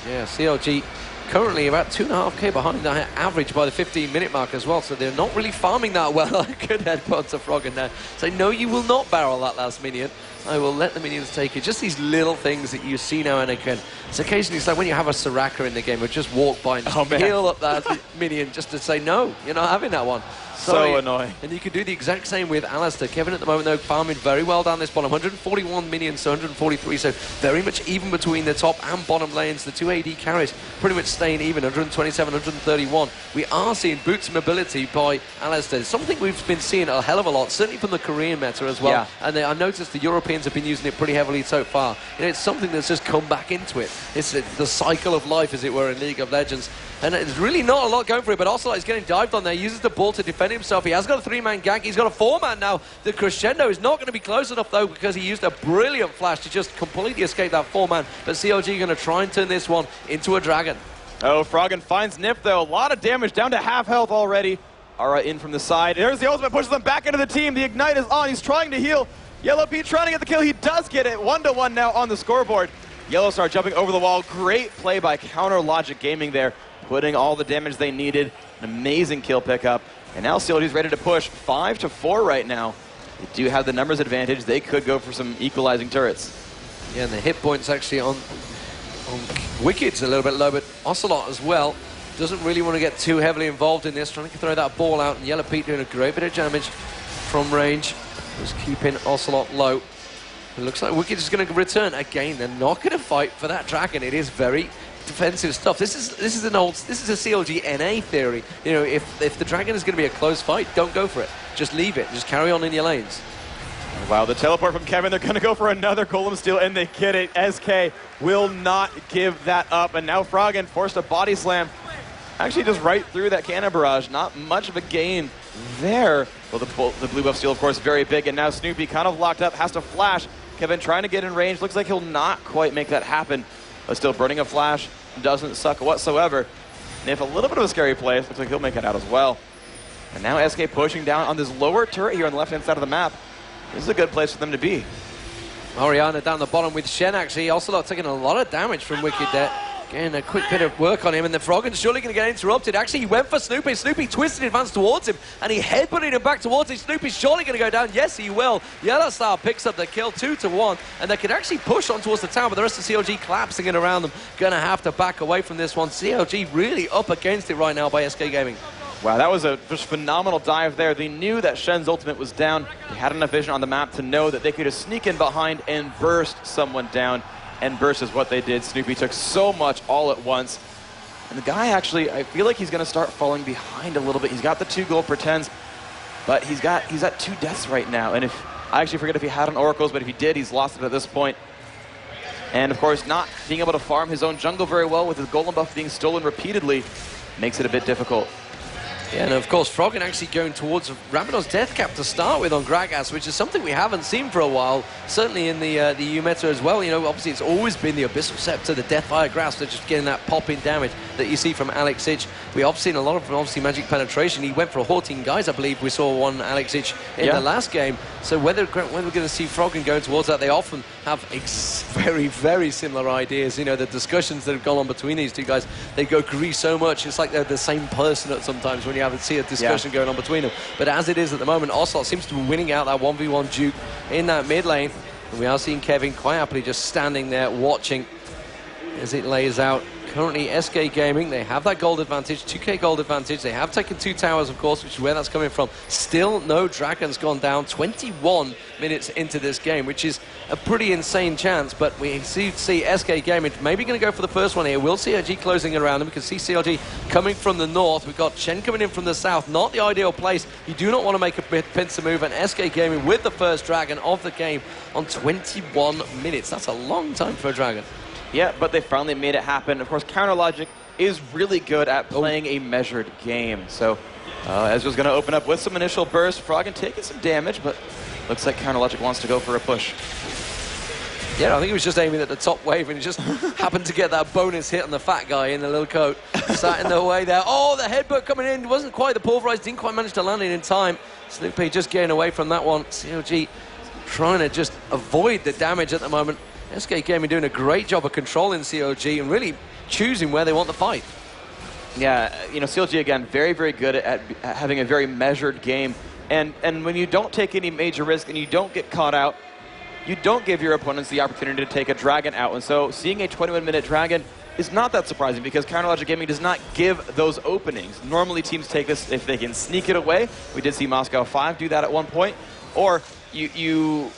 Yeah, CLG currently about 2.5k behind the average by the 15-minute mark as well, so they're not really farming that well. Good headbutt to Froggen there. Say, no, you will not barrel that last minion. I will let the minions take it. Just these little things that you see now and again. It's occasionally, it's like when you have a Soraka in the game, who just walk by and just heal up that minion just to say, no, you're not having that one. So annoying. And you can do the exact same with Alistair. Kevin at the moment, though, farming very well down this bottom. 141 minions to 143, so very much even between the top and bottom lanes. The 2 AD carries pretty much staying even, 127, 131. We are seeing boots mobility by Alistair, something we've been seeing a hell of a lot, certainly from the Korean meta as well. Yeah. And I noticed the Europeans have been using it pretty heavily so far. You know, it's something that's just come back into it. It's the cycle of life, as it were, in League of Legends. And it's really not a lot going for it, but Ocelot is getting dived on there, uses the ball to defend himself. He has got a 3-man gank, he's got a 4-man now. The crescendo is not going to be close enough, though, because he used a brilliant flash to just completely escape that 4-man. But CLG going to try and turn this one into a dragon. Oh, Froggen finds Nip, though. A lot of damage, down to half health already. Aura in from the side. There's the ultimate, pushes them back into the team. The Ignite is on, he's trying to heal. Yellow Pete trying to get the kill, he does get it. 1-1 now on the scoreboard. Yellow Star jumping over the wall. Great play by Counter Logic Gaming there, putting all the damage they needed. An amazing kill pickup. And now CLG's ready to push 5-4 right now. They do have the numbers advantage. They could go for some equalizing turrets. Yeah, and the hit points actually on Wicked's a little bit low, but Ocelot as well doesn't really want to get too heavily involved in this, trying to throw that ball out, and Yellow Pete doing a great bit of damage from range. Just keeping Ocelot low. It looks like Wicked is going to return again. They're not going to fight for that dragon. It is very defensive stuff. This is a CLG NA theory. You know, if the dragon is going to be a close fight, don't go for it. Just leave it. Just carry on in your lanes. Wow, the teleport from Kevin. They're going to go for another Golem Steal, and they get it. SK will not give that up. And now Froggen forced a body slam. Actually just right through that cannon barrage. Not much of a gain there. Well, the blue buff steal, of course, very big. And now Snoopy kind of locked up, has to flash. Kevin trying to get in range. Looks like he'll not quite make that happen. But still, burning a flash doesn't suck whatsoever. And if a little bit of a scary play, looks like he'll make it out as well. And now SK pushing down on this lower turret here on the left-hand side of the map. This is a good place for them to be. Oriana down the bottom with Shen, actually. Ocelot taking a lot of damage from Wicked there. Getting a quick bit of work on him, and the Froggen's surely going to get interrupted. Actually, he went for Snoopy. Snoopy twisted, advanced towards him, and he headbutted him back towards him. Snoopy's surely going to go down. Yes, he will. Yellow Star picks up the kill, 2-1, and they could actually push on towards the tower, but the rest of CLG collapsing it around them. Going to have to back away from this one. CLG really up against it right now by SK Gaming. Wow, that was a just phenomenal dive there. They knew that Shen's ultimate was down. They had enough vision on the map to know that they could just sneak in behind and burst someone down. And burst is what they did. Snoopy took so much all at once. And the guy actually, I feel like he's going to start falling behind a little bit. He's got the 2 gold pretends, but he's at 2 deaths right now. And if I actually forget if he had an Oracles, but if he did, he's lost it at this point. And of course, not being able to farm his own jungle very well with his golem buff being stolen repeatedly makes it a bit difficult. Yeah, and of course, Froggen actually going towards Rabadon's death cap to start with on Gragas, which is something we haven't seen for a while, certainly in the EU meta as well. You know, obviously it's always been the Abyssal Scepter, the Deathfire Grasp, that's just getting that pop-in damage that you see from Alex Ich. We have seen a lot of, obviously, Magic Penetration. He went for 14 guys, I believe we saw one Alex Ich in the last game. So whether we're going to see Froggen going towards that, they often have very, very similar ideas. You know, the discussions that have gone on between these two guys, they agree so much. It's like they're the same person at sometimes when you have see a discussion going on between them. But as it is at the moment, Ocelot seems to be winning out that 1v1 duke in that mid lane. And we are seeing Kevin quite happily just standing there watching as it lays out. Currently, SK Gaming, they have that gold advantage, 2k gold advantage. They have taken 2 towers, of course, which is where that's coming from. Still no dragons gone down. 21 minutes into this game, which is a pretty insane chance. But we see SK Gaming maybe going to go for the first one here. We'll see CLG closing around them. We can see CLG coming from the north. We've got Chen coming in from the south. Not the ideal place. You do not want to make a pincer move. And SK Gaming with the first dragon of the game on 21 minutes. That's a long time for a dragon. Yeah, but they finally made it happen. Of course, Counter Logic is really good at playing a measured game. So Ezreal's going to open up with some initial burst. Froggen taking some damage, but looks like Counter Logic wants to go for a push. Yeah, I think he was just aiming at the top wave, and he just happened to get that bonus hit on the fat guy in the little coat. Sat in the way there. Oh, the headbutt coming in. Wasn't quite the pulverize. Didn't quite manage to land it in time. Snoopy just getting away from that one. CLG trying to just avoid the damage at the moment. SK Gaming doing a great job of controlling CLG and really choosing where they want the fight. Yeah, you know, CLG, again, very, very good at having a very measured game. And when you don't take any major risk and you don't get caught out, you don't give your opponents the opportunity to take a dragon out. And so seeing a 21-minute dragon is not that surprising because Counterlogic Gaming does not give those openings. Normally teams take this if they can sneak it away. We did see Moscow 5 do that at one point. Or you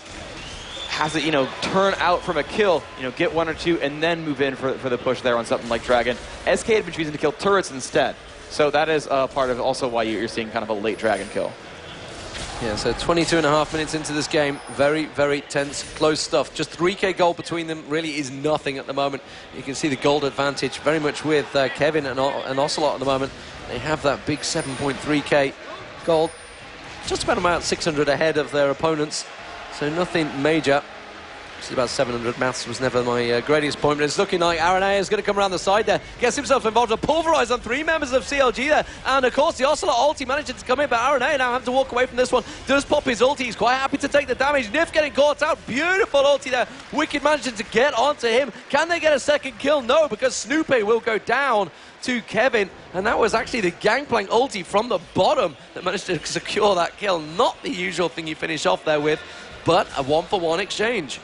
has it, you know, turn out from a kill, you know, get 1 or 2, and then move in for the push there on something like Dragon. SK had been choosing to kill turrets instead. So that is part of also why you're seeing kind of a late Dragon kill. Yeah, so 22.5 minutes into this game. Very, very tense, close stuff. Just 3K gold between them really is nothing at the moment. You can see the gold advantage very much with Kevin and Ocelot at the moment. They have that big 7.3K gold. Just about 600 ahead of their opponents. So nothing major. It's about 700. Maths was never my greatest point, but it's looking like Aranea is going to come around the side there. Gets himself involved, a pulverize on 3 members of CLG there. And of course, the Ocelot ulti managed to come in, but Aranea now having to walk away from this one. Does pop his ulti. He's quite happy to take the damage. Nif getting caught out. Beautiful ulti there. Wicked managing to get onto him. Can they get a second kill? No, because Snoopy will go down to Kevin. And that was actually the Gangplank ulti from the bottom that managed to secure that kill. Not the usual thing you finish off there with, but a 1-for-1 exchange.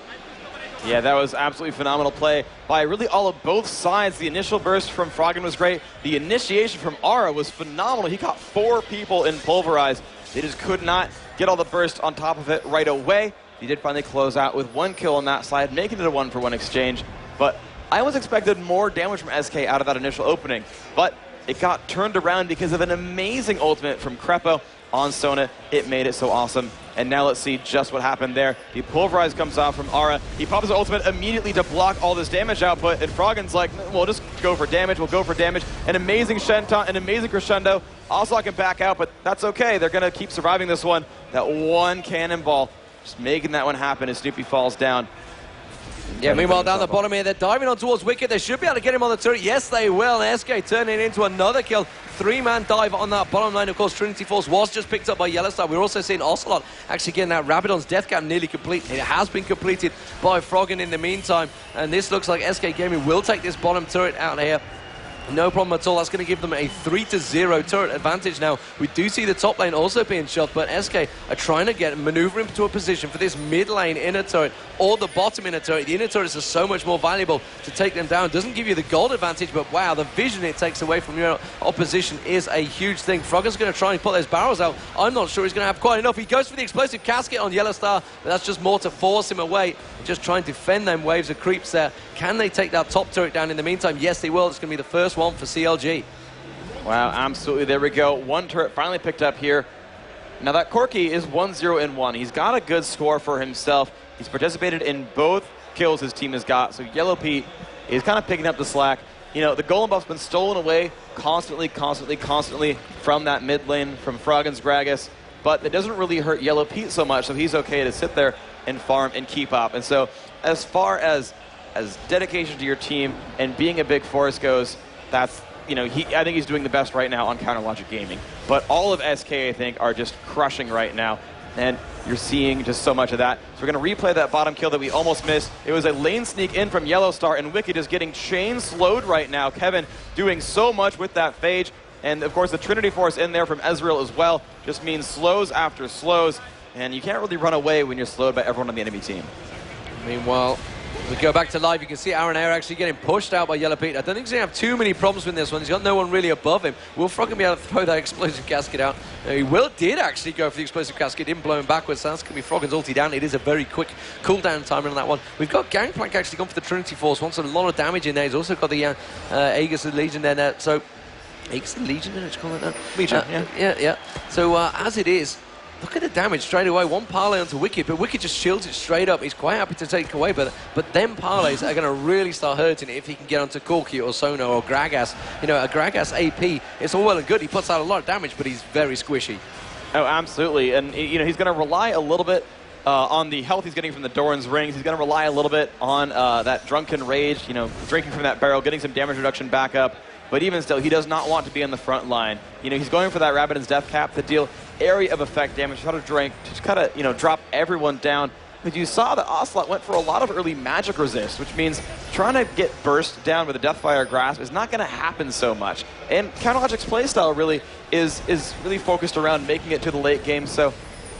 Yeah, that was absolutely phenomenal play by really all of both sides. The initial burst from Froggen was great. The initiation from Aura was phenomenal. He caught 4 people in Pulverize. They just could not get all the burst on top of it right away. He did finally close out with 1 kill on that side, making it a 1-for-1 exchange. But I always expected more damage from SK out of that initial opening. But it got turned around because of an amazing ultimate from Crepo on Sona. It made it so awesome. And now let's see just what happened there. The Pulverize comes off from Aura. He pops his ultimate immediately to block all this damage output, and Froggen's like, we'll just go for damage, we'll go for damage. An amazing Shenton, an amazing crescendo. Ocelot can back out, but that's okay. They're going to keep surviving this one. That one cannonball, just making that one happen as Snoopy falls down. Yeah, meanwhile, down the bottom here, they're diving on towards Wicked. They should be able to get him on the turret. Yes, they will. SK turning into another kill. 3-man dive on that bottom line. Of course, Trinity Force was just picked up by Yellowstar. We're also seeing Ocelot actually getting that Rabadon's death cap nearly complete. It has been completed by Froggen in the meantime. And this looks like SK Gaming will take this bottom turret out here. No problem at all. That's going to give them a 3-0 turret advantage now. We do see the top lane also being shoved, but SK are trying to maneuver into a position for this mid lane inner turret or the bottom inner turret. The inner turrets are so much more valuable to take them down. Doesn't give you the gold advantage, but wow, the vision it takes away from your opposition is a huge thing. Froggen's going to try and put those barrels out. I'm not sure he's going to have quite enough. He goes for the explosive casket on Yellowstar, but that's just more to force him away. Just trying to defend them waves of creeps there. Can they take that top turret down in the meantime? Yes, they will. It's going to be the first one for CLG. Wow, absolutely. There we go. 1 turret finally picked up here. Now that Corki is 1-0-1. He's got a good score for himself. He's participated in both kills his team has got. So Yellow Pete is kind of picking up the slack. You know, the Golem buff's been stolen away constantly from that mid lane, from Froggen's Gragas. But it doesn't really hurt Yellow Pete so much, so he's okay to sit there and farm and keep up. And so as far as dedication to your team and being a big force goes, that's, you know, I think he's doing the best right now on Counterlogic Gaming. But all of SK, I think, are just crushing right now. And you're seeing just so much of that. So we're going to replay that bottom kill that we almost missed. It was a lane sneak in from Yellowstar, and Wicked is getting chain slowed right now. Kevin doing so much with that Phage. And, of course, the Trinity Force in there from Ezreal as well just means slows after slows. And you can't really run away when you're slowed by everyone on the enemy team. Meanwhile, we go back to live. You can see Aranea actually getting pushed out by Yellow Pete. I don't think he's going to have too many problems with this one. He's got no one really above him. Will Froggen be able to throw that explosive casket out? He did actually go for the explosive casket. Didn't blow him backwards. So that's going to be Froggen's ulti down. It is a very quick cooldown timer on that one. We've got Gangplank actually gone for the Trinity Force. Wants a lot of damage in there. He's also got the Aegis of Legion there. So, Aegis of Legion, did you call it that? Legion, yeah. So, as it is, look at the damage straight away. One parlay onto Wicked, but Wicked just shields it straight up. He's quite happy to take it away, but them parlays are going to really start hurting it if he can get onto Corki or Sona or Gragas. You know, a Gragas AP, it's all well and good. He puts out a lot of damage, but he's very squishy. Oh, absolutely. And, you know, he's going to rely a little bit on the health he's getting from the Doran's rings. He's going to rely a little bit on that Drunken Rage, you know, drinking from that barrel, getting some damage reduction back up. But even still, he does not want to be on the front line. You know, he's going for that Rabbidan's Death Cap to deal area of effect damage, try to drink, just kind of, you know, drop everyone down. But you saw that Ocelot went for a lot of early magic resist, which means trying to get burst down with a Deathfire Grasp is not going to happen so much. And Counterlogic's playstyle really is really focused around making it to the late game, so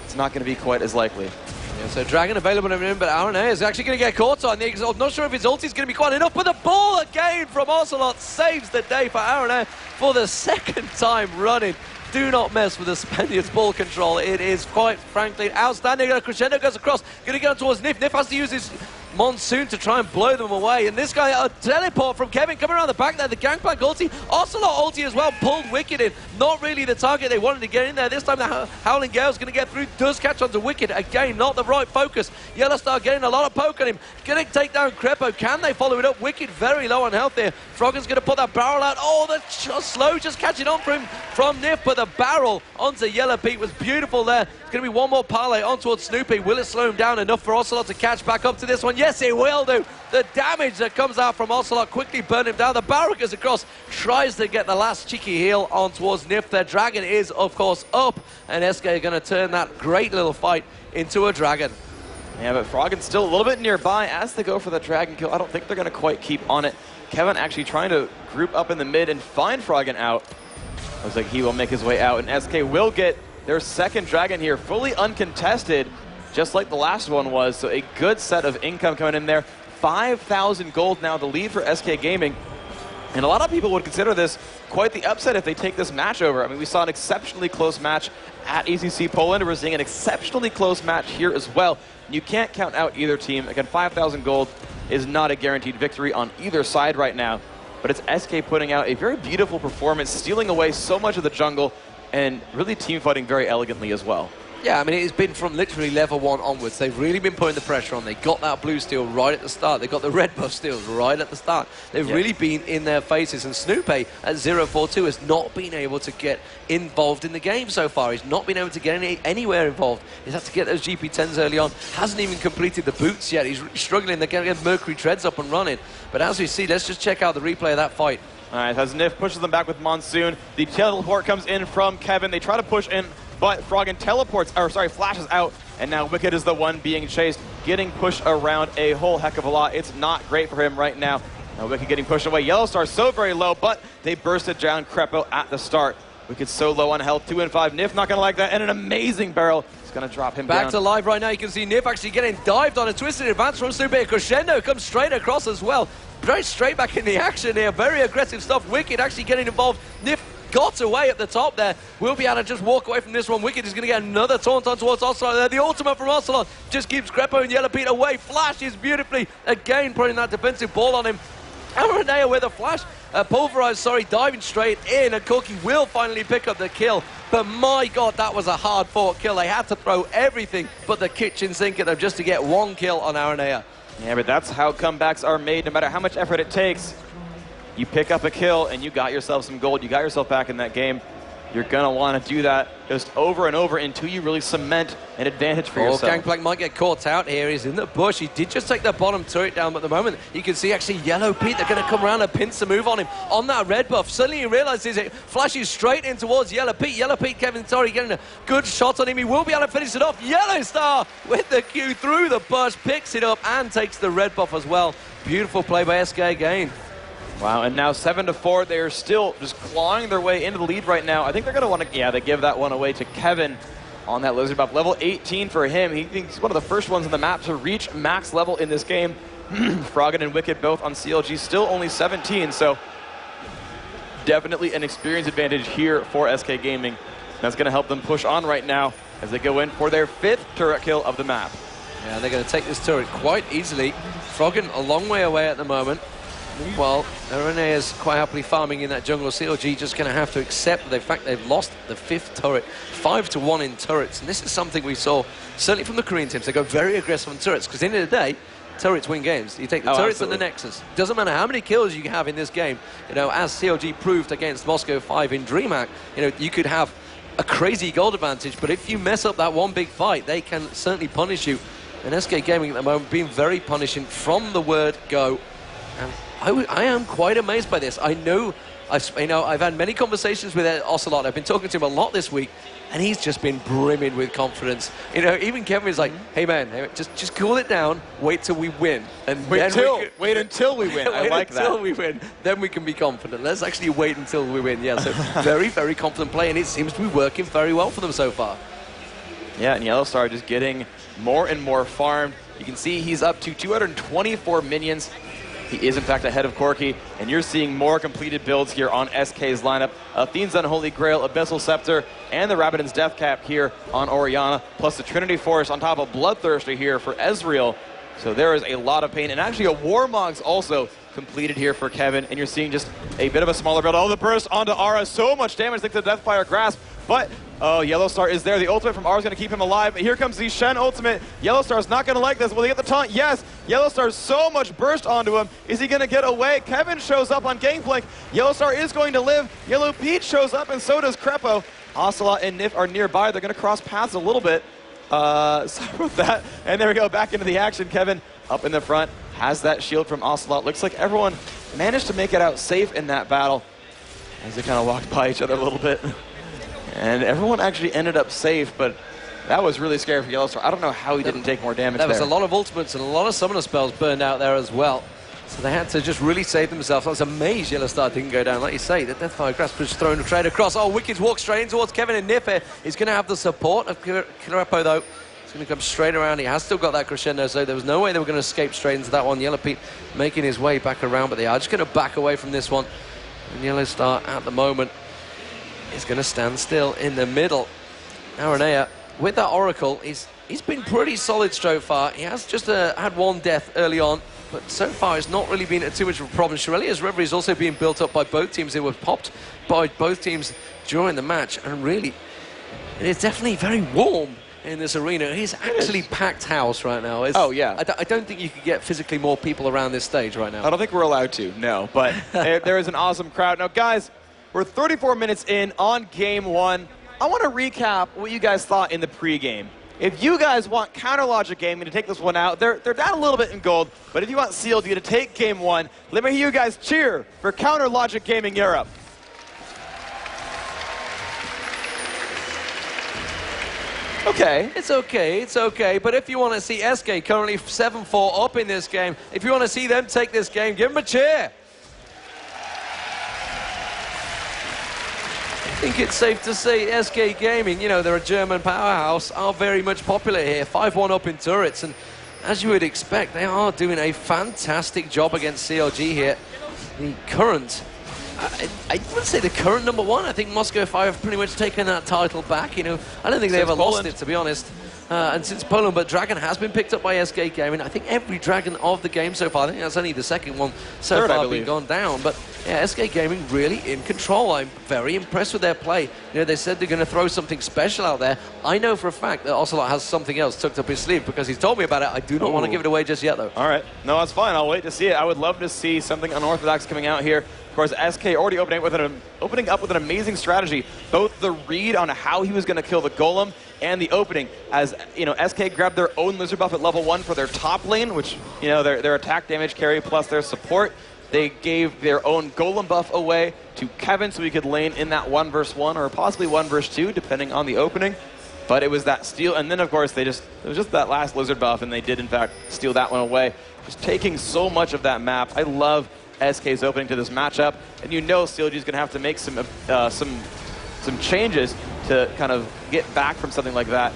it's not going to be quite as likely. Yeah, so Dragon available in him, but RNA is actually going to get caught on. I'm not sure if his ulti is going to be quite enough, but the ball again from Ocelot saves the day for RNA for the second time running. Do not mess with the Spaniard's ball control. It is quite frankly outstanding. Crescendo goes across, going to go towards Nif. Nif has to use his Monsoon to try and blow them away. And this guy, a teleport from Kevin coming around the back there. The Gangplank ulti, Ocelot ulti as well, pulled Wicked in. Not really the target they wanted to get in there. This time the Howling Gale's going to get through, does catch onto Wicked. Again, not the right focus. Yellowstar getting a lot of poke on him. Going to take down Crepo. Can they follow it up? Wicked very low on health there. Froggen's going to put that barrel out. Oh, the slow just catching on from Nif, but the barrel onto Yellow Pete was beautiful there. It's going to be one more parlay on towards Snoopy. Will it slow him down enough for Ocelot to catch back up to this one? Yes, it will do. The damage that comes out from Ocelot quickly burn him down. The barrel goes across, tries to get the last cheeky heal on towards Nif. Their dragon is, of course, up, and SK are going to turn that great little fight into a dragon. Yeah, but Froggen's still a little bit nearby as they go for the dragon kill. I don't think they're going to quite keep on it. Kevin actually trying to group up in the mid and find Froggen out. Looks like he will make his way out, and SK will get their second dragon here, fully uncontested, just like the last one was. So a good set of income coming in there. 5,000 gold now, the lead for SK Gaming. And a lot of people would consider this quite the upset if they take this match over. I mean, we saw an exceptionally close match at ECC Poland. We're seeing an exceptionally close match here as well. You can't count out either team. Again, 5,000 gold is not a guaranteed victory on either side right now. But it's SK putting out a very beautiful performance, stealing away so much of the jungle, and really team fighting very elegantly as well. Yeah, I mean, it's been from literally level 1 onwards. They've really been putting the pressure on. They got that blue steal right at the start. They got the red buff steals right at the start. They've really been in their faces. And Snoopy at 042 has not been able to get involved in the game so far. He's not been able to get anywhere involved. He's had to get those GP10s early on. Hasn't even completed the boots yet. He's really struggling. They're going to get Mercury Treads up and running. But as we see, let's just check out the replay of that fight. All right, as Nif pushes them back with Monsoon, the teleport comes in from Kevin. They try to push in, but Froggen flashes out, and now Wicked is the one being chased, getting pushed around a whole heck of a lot. It's not great for him right now. Now Wicked getting pushed away. Yellowstar so very low, but they bursted down Crepo at the start. Wicked so low on health, 2 and 5. Nif not going to like that, and an amazing barrel. It's going to drop him down. Back to live right now. You can see Nif actually getting dived on a twisted advance from Snoopy. Crescendo comes straight across as well. Very straight back in the action here. Very aggressive stuff. Wicked actually getting involved. Nif got away at the top there. We'll be able to just walk away from this one. Wicked is going to get another taunt on towards Ocelot there. The ultimate from Ocelot just keeps Crepo and Yellow Pete away. Flashes beautifully. Again, putting that defensive ball on him. Aranea with a flash. Pulverized, diving straight in. And Corky will finally pick up the kill. But my God, that was a hard-fought kill. They had to throw everything but the kitchen sink at them just to get one kill on Aranea. Yeah, but that's how comebacks are made. No matter how much effort it takes, you pick up a kill and you got yourself some gold. You got yourself back in that game. You're going to want to do that just over and over until you really cement an advantage for yourself. Gangplank might get caught out here. He's in the bush. He did just take the bottom turret down, but at the moment you can see actually Yellow Pete, they're going to come around and pincer move on him on that red buff. Suddenly he realizes it flashes straight in towards Yellow Pete. Yellow Pete, Kevin Torrey getting a good shot on him. He will be able to finish it off. Yellowstar with the Q through the bush, picks it up and takes the red buff as well. Beautiful play by SK again. Wow, and now 7-4. They are still just clawing their way into the lead right now. I think they're going to want to, they give that one away to Kevin on that lizard buff. Level 18 for him. He thinks he's one of the first ones on the map to reach max level in this game. Froggen and Wicked both on CLG, still only 17, so definitely an experience advantage here for SK Gaming. That's going to help them push on right now as they go in for their 5th turret kill of the map. Yeah, they're going to take this turret quite easily. Froggen a long way away at the moment. Meanwhile, Aranea is quite happily farming in that jungle. CLG just going to have to accept the fact they've lost the 5th turret. 5-1 in turrets. And this is something we saw, certainly from the Korean teams. They go very aggressive on turrets, because at the end of the day, turrets win games. You take the turrets and the Nexus. Doesn't matter how many kills you have in this game. You know, as CLG proved against Moscow 5 in DreamHack, you know, you could have a crazy gold advantage, but if you mess up that one big fight, they can certainly punish you. And SK Gaming at the moment being very punishing from the word go. And I am quite amazed by this. I know, I've had many conversations with Ocelot. I've been talking to him a lot this week, and he's just been brimming with confidence. You know, even Kevin is like, hey man, just cool it down, wait till we win. And wait until we win. I like that. Until we win, then we can be confident. Let's actually wait until we win. Yeah, so very, very confident play, and it seems to be working very well for them so far. Yeah, and Yellowstar just getting more and more farmed. You can see he's up to 224 minions. He is, in fact, ahead of Corki, and you're seeing more completed builds here on SK's lineup. Athene's Unholy Grail, Abyssal Scepter, and the Rabbidan's Death Cap here on Orianna, plus the Trinity Force on top of Bloodthirster here for Ezreal. So there is a lot of pain, and actually a Warmog's also completed here for Kevin, and you're seeing just a bit of a smaller build. Oh, the burst onto Ara, so much damage thanks to the Deathfire Grasp, but oh, Yellowstar is there. The ultimate from Ara is going to keep him alive. Here comes the Shen ultimate. Yellowstar's not going to like this. Will he get the taunt? Yes. Yellowstar's so much burst onto him. Is he going to get away? Kevin shows up on Gangplank. Yellowstar is going to live. Yellow Peach shows up, and so does Crepo. Ocelot and Nif are nearby. They're going to cross paths a little bit. Sorry about that. And there we go, back into the action. Kevin up in the front, has that shield from Ocelot. Looks like everyone managed to make it out safe in that battle as they kind of walked by each other a little bit. And everyone actually ended up safe, but that was really scary for Yellowstar. I don't know how he didn't take more damage there. There was a lot of ultimates and a lot of summoner spells burned out there as well. So they had to just really save themselves. I was amazed Yellowstar didn't go down. Like you say, the Deathfire Grasp was thrown straight across. Oh, Wicked's walked straight in towards Kevin and Nif here. He's going to have the support of Kirepo, though. He's going to come straight around. He has still got that crescendo, so there was no way they were going to escape straight into that one. Yellow Pete making his way back around, but they are just going to back away from this one. And Yellowstar at the moment is going to stand still in the middle. Aranea, with that Oracle, he's been pretty solid so far. He has just had one death early on, but so far it's not really been too much of a problem. Shirelia's Reverie is also being built up by both teams. They were popped by both teams during the match, and really, it's definitely very warm in this arena. It's actually packed house right now. Oh, yeah. I don't think you could get physically more people around this stage right now. I don't think we're allowed to, no, but there is an awesome crowd. Now, guys, we're 34 minutes in on Game 1. I want to recap what you guys thought in the pregame. If you guys want Counter Logic Gaming to take this one out, they're down a little bit in gold, but if you want CLG to take Game 1, let me hear you guys cheer for Counter Logic Gaming Europe. Okay. It's okay, but if you want to see SK currently 7-4 up in this game, if you want to see them take this game, give them a cheer. I think it's safe to say SK Gaming, you know, they're a German powerhouse, are very much popular here. 5-1 up in turrets, and as you would expect, they are doing a fantastic job against CLG here. The current, I wouldn't say the current number one. I think Moscow 5 have pretty much taken that title back. You know, I don't think they ever lost it, to be honest. And since Poland, but Dragon has been picked up by SK Gaming. I think every Dragon of the game so far, I think that's only the second one so far been gone down. But yeah, SK Gaming really in control. I'm very impressed with their play. You know, they said they're going to throw something special out there. I know for a fact that Ocelot has something else tucked up his sleeve because he's told me about it. I do not want to give it away just yet, though. All right. No, that's fine. I'll wait to see it. I would love to see something unorthodox coming out here. Of course, SK already opening up with an amazing strategy. Both the read on how he was going to kill the Golem and the opening, as you know, SK grabbed their own Lizard buff at level 1 for their top lane, which, you know, their attack damage carry plus their support. They gave their own Golem buff away to Kevin so he could lane in that 1v1 or possibly 1v2, depending on the opening. But it was that steal, and then of course it was just that last Lizard buff, and they did in fact steal that one away. Just taking so much of that map. I love SK's opening to this matchup, and you know CLG is going to have to make some changes to kind of get back from something like that.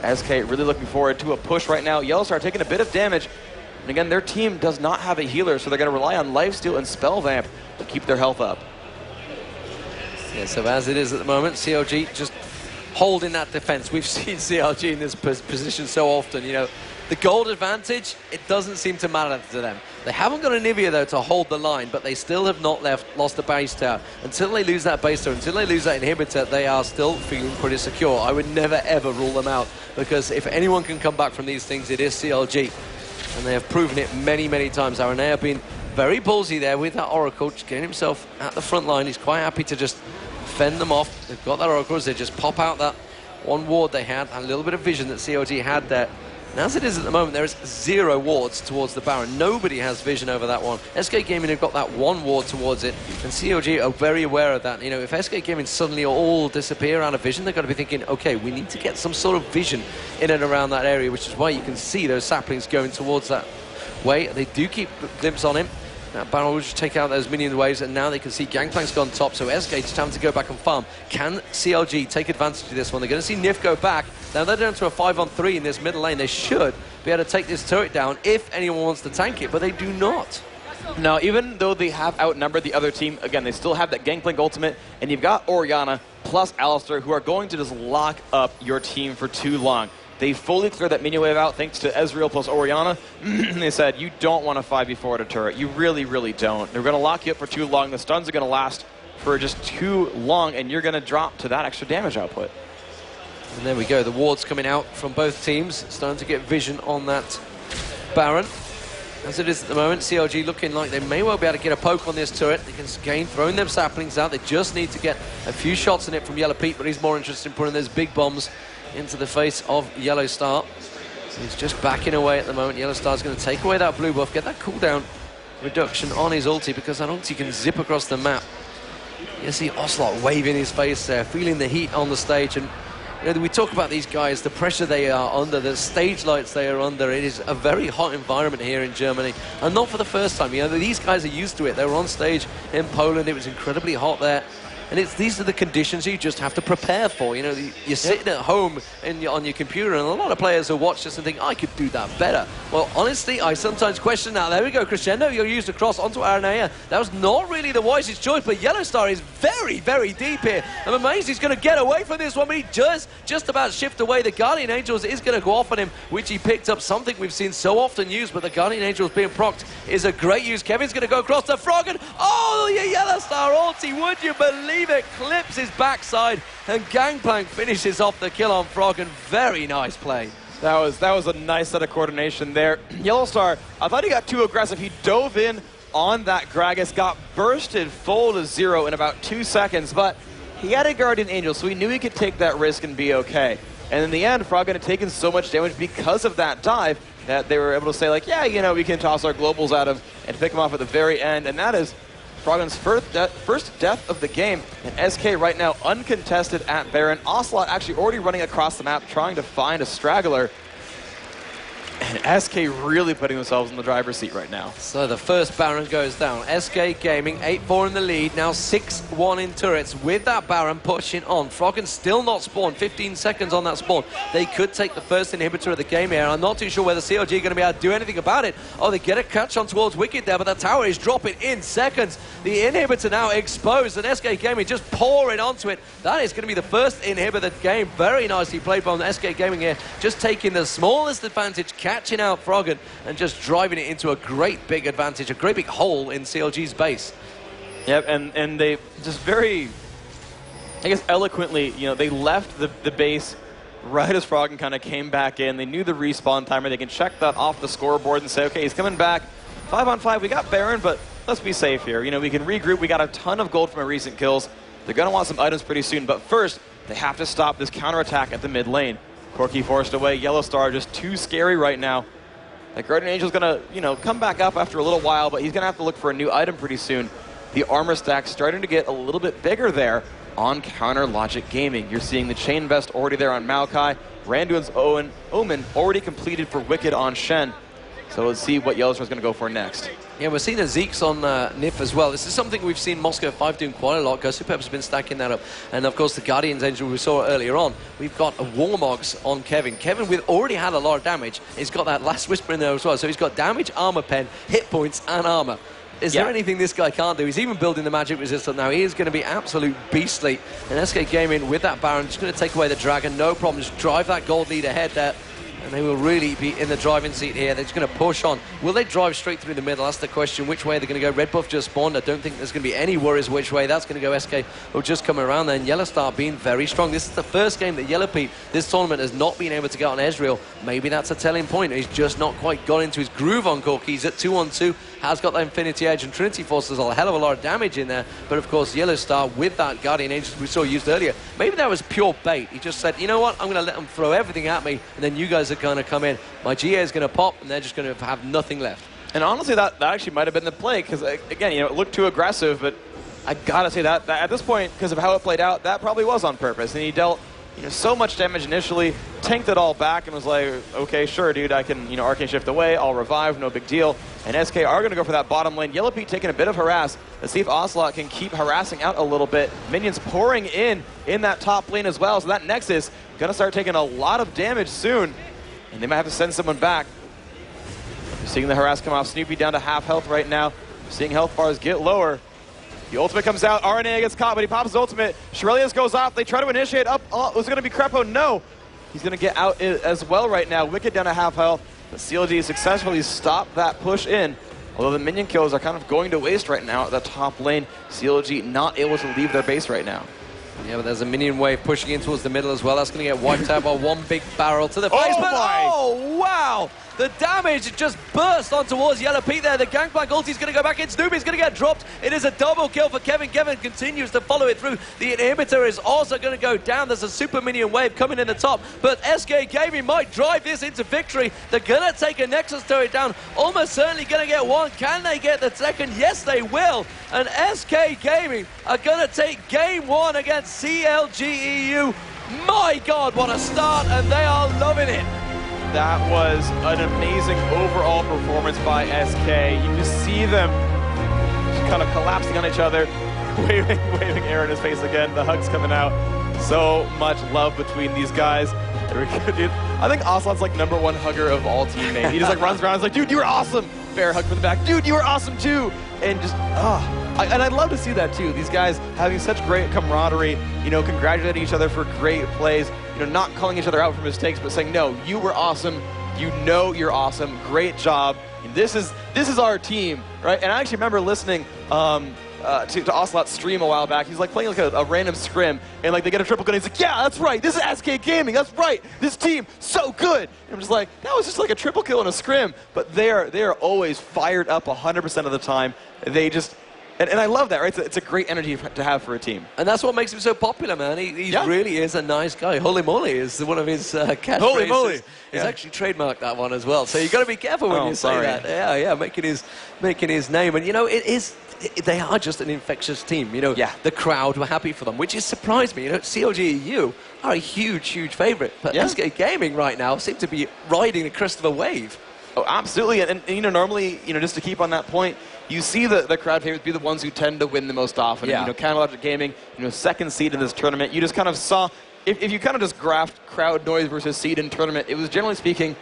SK really looking forward to a push right now. Yellowstar taking a bit of damage, and again, their team does not have a healer, so they're going to rely on Lifesteal and Spell Vamp to keep their health up. Yeah, so as it is at the moment, CLG just holding that defense. We've seen CLG in this position so often, you know. The gold advantage, it doesn't seem to matter to them. They haven't got an Nivea, though, to hold the line, but they still have not lost the base tower. Until they lose that base tower, until they lose that inhibitor, they are still feeling pretty secure. I would never, ever rule them out, because if anyone can come back from these things, it is CLG. And they have proven it many, many times. Aranea have been very ballsy there with that Oracle, just getting himself at the front line. He's quite happy to just fend them off. They've got their oracles. They just pop out that one ward they had, a little bit of vision that CLG had there. And as it is at the moment, there is 0 wards towards the Baron. Nobody has vision over that one. SK Gaming have got that 1 ward towards it, and CLG are very aware of that. You know, if SK Gaming suddenly all disappear out of vision, they've got to be thinking, okay, we need to get some sort of vision in and around that area, which is why you can see those saplings going towards that way. They do keep a glimpse on him. That Baron will just take out those minion waves, and now they can see Gangplank's gone top, so SK just having to go back and farm. Can CLG take advantage of this one? They're going to see Nif go back. Now they're down to a 5-on-3 in this middle lane. They should be able to take this turret down if anyone wants to tank it, but they do not. Now, even though they have outnumbered the other team, again, they still have that Gangplank ultimate, and you've got Orianna plus Alistar, who are going to just lock up your team for too long. They fully cleared that minion wave out thanks to Ezreal plus Orianna. They said, you don't want to 5v4 at a turret. You really, really don't. They're going to lock you up for too long. The stuns are going to last for just too long, and you're going to drop to that extra damage output. And there we go. The wards coming out from both teams. Starting to get vision on that Baron. As it is at the moment, CLG looking like they may well be able to get a poke on this turret. They can gain, throwing them saplings out. They just need to get a few shots in it from Yellow Pete, but he's more interested in putting those big bombs into the face of Yellow Star. He's just backing away at the moment. Yellow Star's going to take away that blue buff, get that cooldown reduction on his ulti, because that ulti can zip across the map. You see Ocelot waving his face there, feeling the heat on the stage. And you know, we talk about these guys, the pressure they are under, the stage lights they are under. It is a very hot environment here in Germany, and not for the first time. You know, these guys are used to it. They were on stage in Poland. It was incredibly hot there. And these are the conditions you just have to prepare for. You know, you're sitting at home on your computer, and a lot of players will watch this and think, I could do that better. Well, honestly, I sometimes question that. There we go, Crescendo, you're used across onto Aranea. That was not really the wisest choice, but Yellow Star is very, very deep here. I'm amazed he's going to get away from this one, but he just about shift away. The Guardian Angels is going to go off on him, which he picked up, something we've seen so often used, but the Guardian Angels being procced is a great use. Kevin's going to go across the Frog, and oh, your Yellow Star ulti, would you believe it, clips his backside, and Gangplank finishes off the kill on Frog, and very nice play. That was a nice set of coordination there. Yellow Star, I thought he got too aggressive. He dove in on that Gragas, got bursted full to 0 in about 2 seconds, but he had a Guardian Angel, so he knew he could take that risk and be okay. And in the end, Frog had taken so much damage because of that dive that they were able to say, like, yeah, you know, we can toss our globals at him and pick him off at the very end, and that is Froggen's first death of the game, and SK right now uncontested at Baron. Ocelot actually already running across the map trying to find a straggler. And SK really putting themselves in the driver's seat right now. So the first Baron goes down. SK Gaming, 8-4 in the lead, now 6-1 in turrets with that Baron pushing on. Froggen still not spawned, 15 seconds on that spawn. They could take the first inhibitor of the game here. I'm not too sure whether CLG are going to be able to do anything about it. Oh, they get a catch on towards Wicked there, but the tower is dropping in seconds. The inhibitor now exposed, and SK Gaming just pouring onto it. That is going to be the first inhibitor of the game. Very nicely played by SK Gaming here, just taking the smallest advantage, catching out Froggen and just driving it into a great big advantage, a great big hole in CLG's base. Yep, and they just very, I guess, eloquently, you know, they left the base right as Froggen kind of came back in. They knew the respawn timer. They can check that off the scoreboard and say, okay, he's coming back. 5-on-5, we got Baron, but let's be safe here. You know, we can regroup. We got a ton of gold from our recent kills. They're going to want some items pretty soon, but first, they have to stop this counterattack at the mid lane. Corki forced away. Yellow Star just too scary right now. The Guardian Angel's going to, you know, come back up after a little while, but he's going to have to look for a new item pretty soon. The armor stack's starting to get a little bit bigger there on Counter Logic Gaming. You're seeing the Chain Vest already there on Maokai. Randuin's Omen already completed for Wicked on Shen. So let's see what Yellow Star's going to go for next. Yeah, we're seeing a Zeke's on Nif as well. This is something we've seen Moscow 5 doing quite a lot. Superb's been stacking that up. And of course, the Guardian's Angel we saw earlier on. We've got a Warmogs on Kevin. Kevin, with already had a lot of damage, he's got that last Whisper in there as well. So he's got damage, armor pen, hit points, and armor. Is there anything this guy can't do? He's even building the magic resistant now. He is going to be absolute beastly. And SK Gaming with that Baron, just going to take away the Dragon. No problem. Just drive that gold lead ahead there. and they will really be in the driving seat here. They're just going to push on. Will they drive straight through the middle? That's the question. Which way they're going to go? Red Buff just spawned. I don't think there's going to be any worries which way that's going to go. SK will just come around there, and Yellow Star being very strong. This is the first game that Yellow Pete this tournament has not been able to get on Ezreal. Maybe that's a telling point. He's just not quite got into his groove on Corki. He's at 2-on-2, has got that Infinity Edge, and Trinity Force does a hell of a lot of damage in there. But of course, Yellow Star with that Guardian Angel we saw used earlier, maybe that was pure bait. He just said, you know what, I'm going to let them throw everything at me, and then you guys are going to come in. My GA is going to pop, and they're just going to have nothing left. And honestly, that actually might have been the play, because, again, it looked too aggressive, but I got to say that at this point, because of how it played out, that probably was on purpose. And he dealt so much damage initially, tanked it all back, and was like, okay, sure, dude, I can Arcane Shift away, I'll revive, no big deal. And SK are going to go for that bottom lane. Yellow Pete taking a bit of harass. Let's see if Ocelot can keep harassing out a little bit. Minions pouring in that top lane as well, so that Nexus going to start taking a lot of damage soon. And they might have to send someone back. We're seeing the harass come off. Snoopy down to half health right now. We're seeing health bars get lower. The ultimate comes out. RNA gets caught, but he pops his ultimate. Shirelius goes off. They try to initiate up. Oh, was it going to be Crepo? No. He's going to get out as well right now. Wicked down to half health. But CLG successfully stopped that push in. Although the minion kills are kind of going to waste right now at the top lane. CLG not able to leave their base right now. Yeah, but there's a minion wave pushing in towards the middle as well. That's going to get wiped out by one big barrel to the face. Oh, wow! The damage just burst on towards Yellow Pete there. The Gangplank ulti's going to go back in. Snoopy's going to get dropped. It is a double kill for Kevin. Kevin continues to follow it through. The inhibitor is also going to go down. There's a super minion wave coming in the top. But SK Gaming might drive this into victory. They're going to take a Nexus turret down. Almost certainly going to get one. Can they get the second? Yes, they will. And SK Gaming are going to take game one against CLG.eu. My God, what a start. And they are loving it. That was an amazing overall performance by SK. You just see them just kind of collapsing on each other, waving air in his face again. The hugs coming out. So much love between these guys. Dude, I think Ocelot's like #1 hugger of all teammates. He just like runs around and is like, dude, you were awesome. Bear hug from the back. Dude, you were awesome too. And just, and I'd love to see that too. These guys having such great camaraderie, congratulating each other for great plays, not calling each other out for mistakes, but saying, no, you were awesome. You're awesome. Great job. And this is our team, right? And I actually remember listening to Ocelot's stream a while back. He's like playing like a random scrim, and like they get a triple gun. He's like, yeah, that's right. This is SK Gaming. That's right. This team, so good. And I'm just like, that was just like a triple kill in a scrim. But they are always fired up 100% of the time. They just. And I love that, right? It's a great energy to have for a team. And that's what makes him so popular, man. He really is a nice guy. Holy moly is one of his catchphrases. Holy moly. He's actually trademarked that one as well. So you've got to be careful when you say that. Yeah, making his name. And, they are just an infectious team. The crowd were happy for them, which has surprised me. CLG.eu are a huge, huge favorite. But SK Gaming right now seem to be riding the crest of a wave. Oh, absolutely. And normally, just to keep on that point, you see the crowd favorites be the ones who tend to win the most often. Yeah. And, Logic Gaming, second seed in this tournament. You just kind of saw, if you kind of just graphed crowd noise versus seed in tournament, it was generally speaking,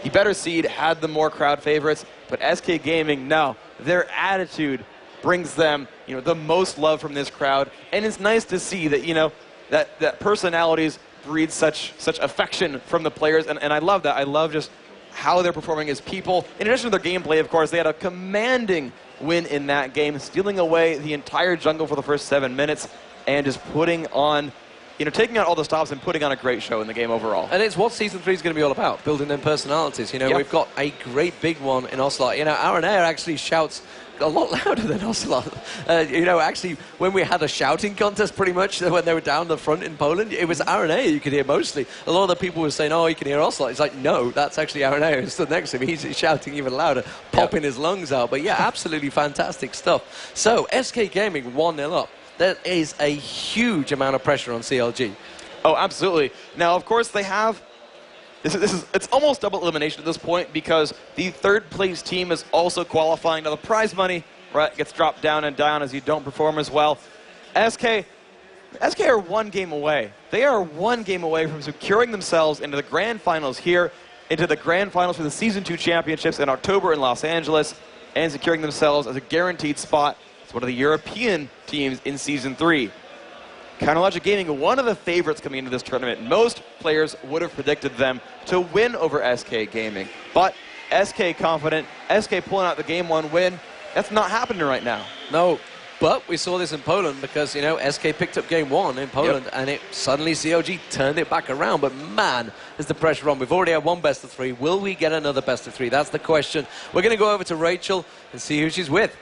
the better seed had the more crowd favorites. But SK Gaming, no, their attitude brings them, the most love from this crowd. And it's nice to see that, that personalities breed such affection from the players. And I love that. I love just how they're performing as people. In addition to their gameplay, of course, they had a commanding win in that game, stealing away the entire jungle for the first 7 minutes and just putting on, taking out all the stops and putting on a great show in the game overall. And it's what Season 3 is going to be all about, building them personalities. We've got a great big one in Ocelot. Aaron Ayer actually shouts a lot louder than Ocelot. Actually, when we had a shouting contest pretty much, when they were down the front in Poland, it was Aaron Ayer you could hear mostly. A lot of the people were saying, oh, you can hear Ocelot. It's like, no, that's actually Aaron Ayer who stood next to him. He's shouting even louder, popping his lungs out. But yeah, absolutely fantastic stuff. So, SK Gaming 1-0 up. There is a huge amount of pressure on CLG. Oh, absolutely. Now, of course, they have... It's almost double elimination at this point because the third place team is also qualifying. Now the prize money, right, gets dropped down and down as you don't perform as well. SK are 1 game away. They are 1 game away from securing themselves into the grand finals here, into the grand finals for the Season 2 championships in October in Los Angeles, and securing themselves as a guaranteed spot as one of the European teams in Season 3. Counterlogic Gaming, one of the favorites coming into this tournament. Most players would have predicted them to win over SK Gaming. But SK confident, SK pulling out the Game 1 win. That's not happening right now. No, but we saw this in Poland because, you know, SK picked up Game 1 in Poland and it suddenly CLG turned it back around. But man, is the pressure on. We've already had one best of 3. Will we get another best of 3? That's the question. We're going to go over to Rachel and see who she's with.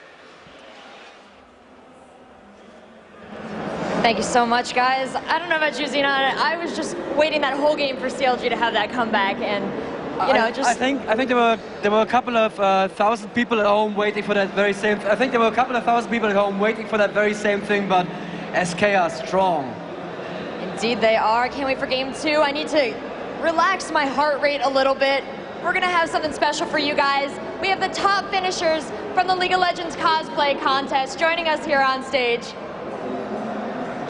Thank you so much, guys. I don't know about you, Xenon. I was just waiting that whole game for CLG to have that comeback, and you know, just. I think there were a couple of thousand people at home waiting for that very same. I think there were a couple of thousand people at home waiting for that very same thing, but SK are strong. Indeed, they are. Can't wait for game 2. I need to relax my heart rate a little bit. We're gonna have something special for you guys. We have the top finishers from the League of Legends cosplay contest joining us here on stage.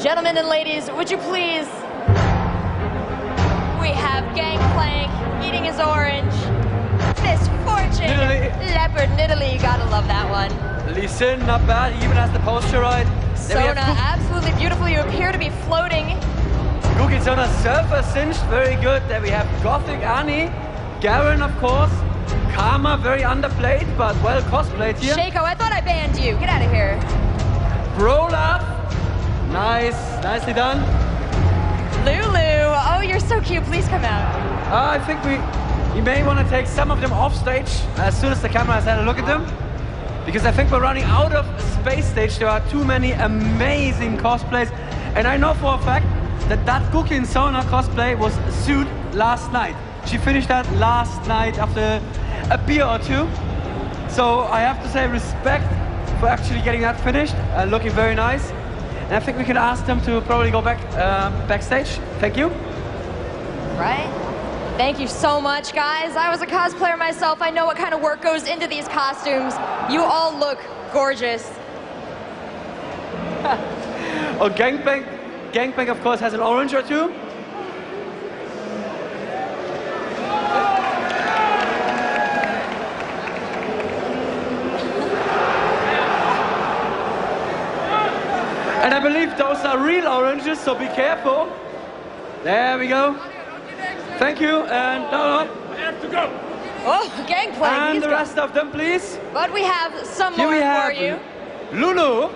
Gentlemen and ladies, would you please? We have Gangplank eating his orange. Misfortune, Leopard Nidalee, you gotta love that one. Lee Sin, not bad, he even has the posture right. Sona, absolutely beautiful, you appear to be floating. Gookie Sona, Surfer, Singed, very good. There we have Gothic Annie, Garen, of course. Karma, very underplayed, but well cosplayed here. Shaco, I thought I banned you, get out of here. Brola. Nice, nicely done. Lulu, oh, you're so cute. Please come out. I think we may want to take some of them off stage as soon as the camera has had a look at them, because I think we're running out of space stage. There are too many amazing cosplays, and I know for a fact that Gookie and Sona cosplay was sued last night. She finished that last night after a beer or 2. So I have to say respect for actually getting that finished, looking very nice. And I think we can ask them to probably go back backstage. Thank you. Right. Thank you so much, guys. I was a cosplayer myself. I know what kind of work goes into these costumes. You all look gorgeous. Oh, Gangplank, of course, has an orange or 2. And I believe those are real oranges, so be careful. There we go. Thank you, and no. I have to go. Oh, Gangplank. And the rest of them, please. But we have some Here more we have for you. Lulu.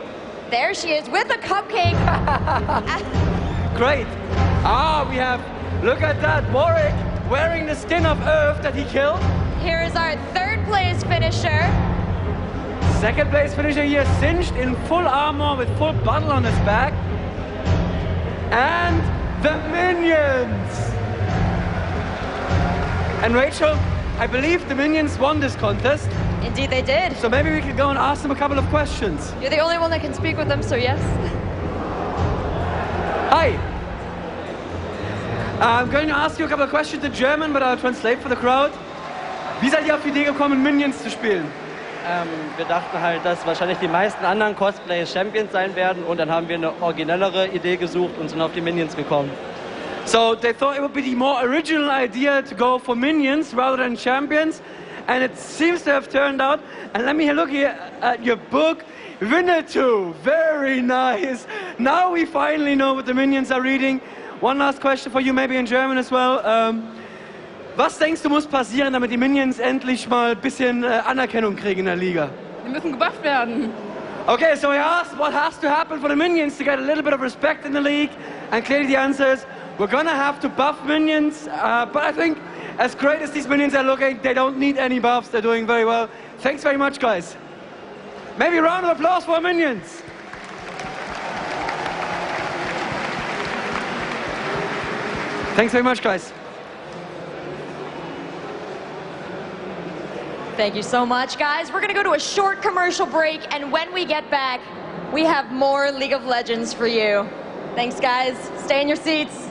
There she is with a cupcake. Great. We have, look at that, Warwick wearing the skin of Earth that he killed. Here is our 3rd place finisher. 2nd place finisher here, Singed in full armor with full bottle on his back. And the Minions. And Rachel, I believe the Minions won this contest. Indeed they did. So maybe we could go and ask them a couple of questions. You're the only one that can speak with them, so yes. Hi. I'm going to ask you a couple of questions in German, but I'll translate for the crowd. Wie seid ihr auf die Idee gekommen, Minions zu spielen? Wir dachten halt, dass wahrscheinlich die meisten anderen Cosplays Champions sein werden, und dann haben wir eine originellere Idee gesucht und sind auf die Minions gekommen. So they thought it would be the more original idea to go for Minions rather than Champions, and it seems to have turned out. And let me look here at your book. Winnetou, very nice. Now we finally know what the Minions are reading. One last question for you, maybe in German as well. Was denkst du muss passieren, damit die Minions endlich mal ein bisschen Anerkennung kriegen in der Liga? Wir müssen gebufft werden. Okay, so I asked what has to happen for the Minions to get a little bit of respect in the league, and clearly the answer is we're gonna have to buff Minions, but I think as great as these Minions are looking, they don't need any buffs. They're doing very well. Thanks very much, guys. Maybe a round of applause for our Minions. Thanks very much, guys. Thank you so much, guys. We're going to go to a short commercial break, and when we get back, we have more League of Legends for you. Thanks, guys. Stay in your seats.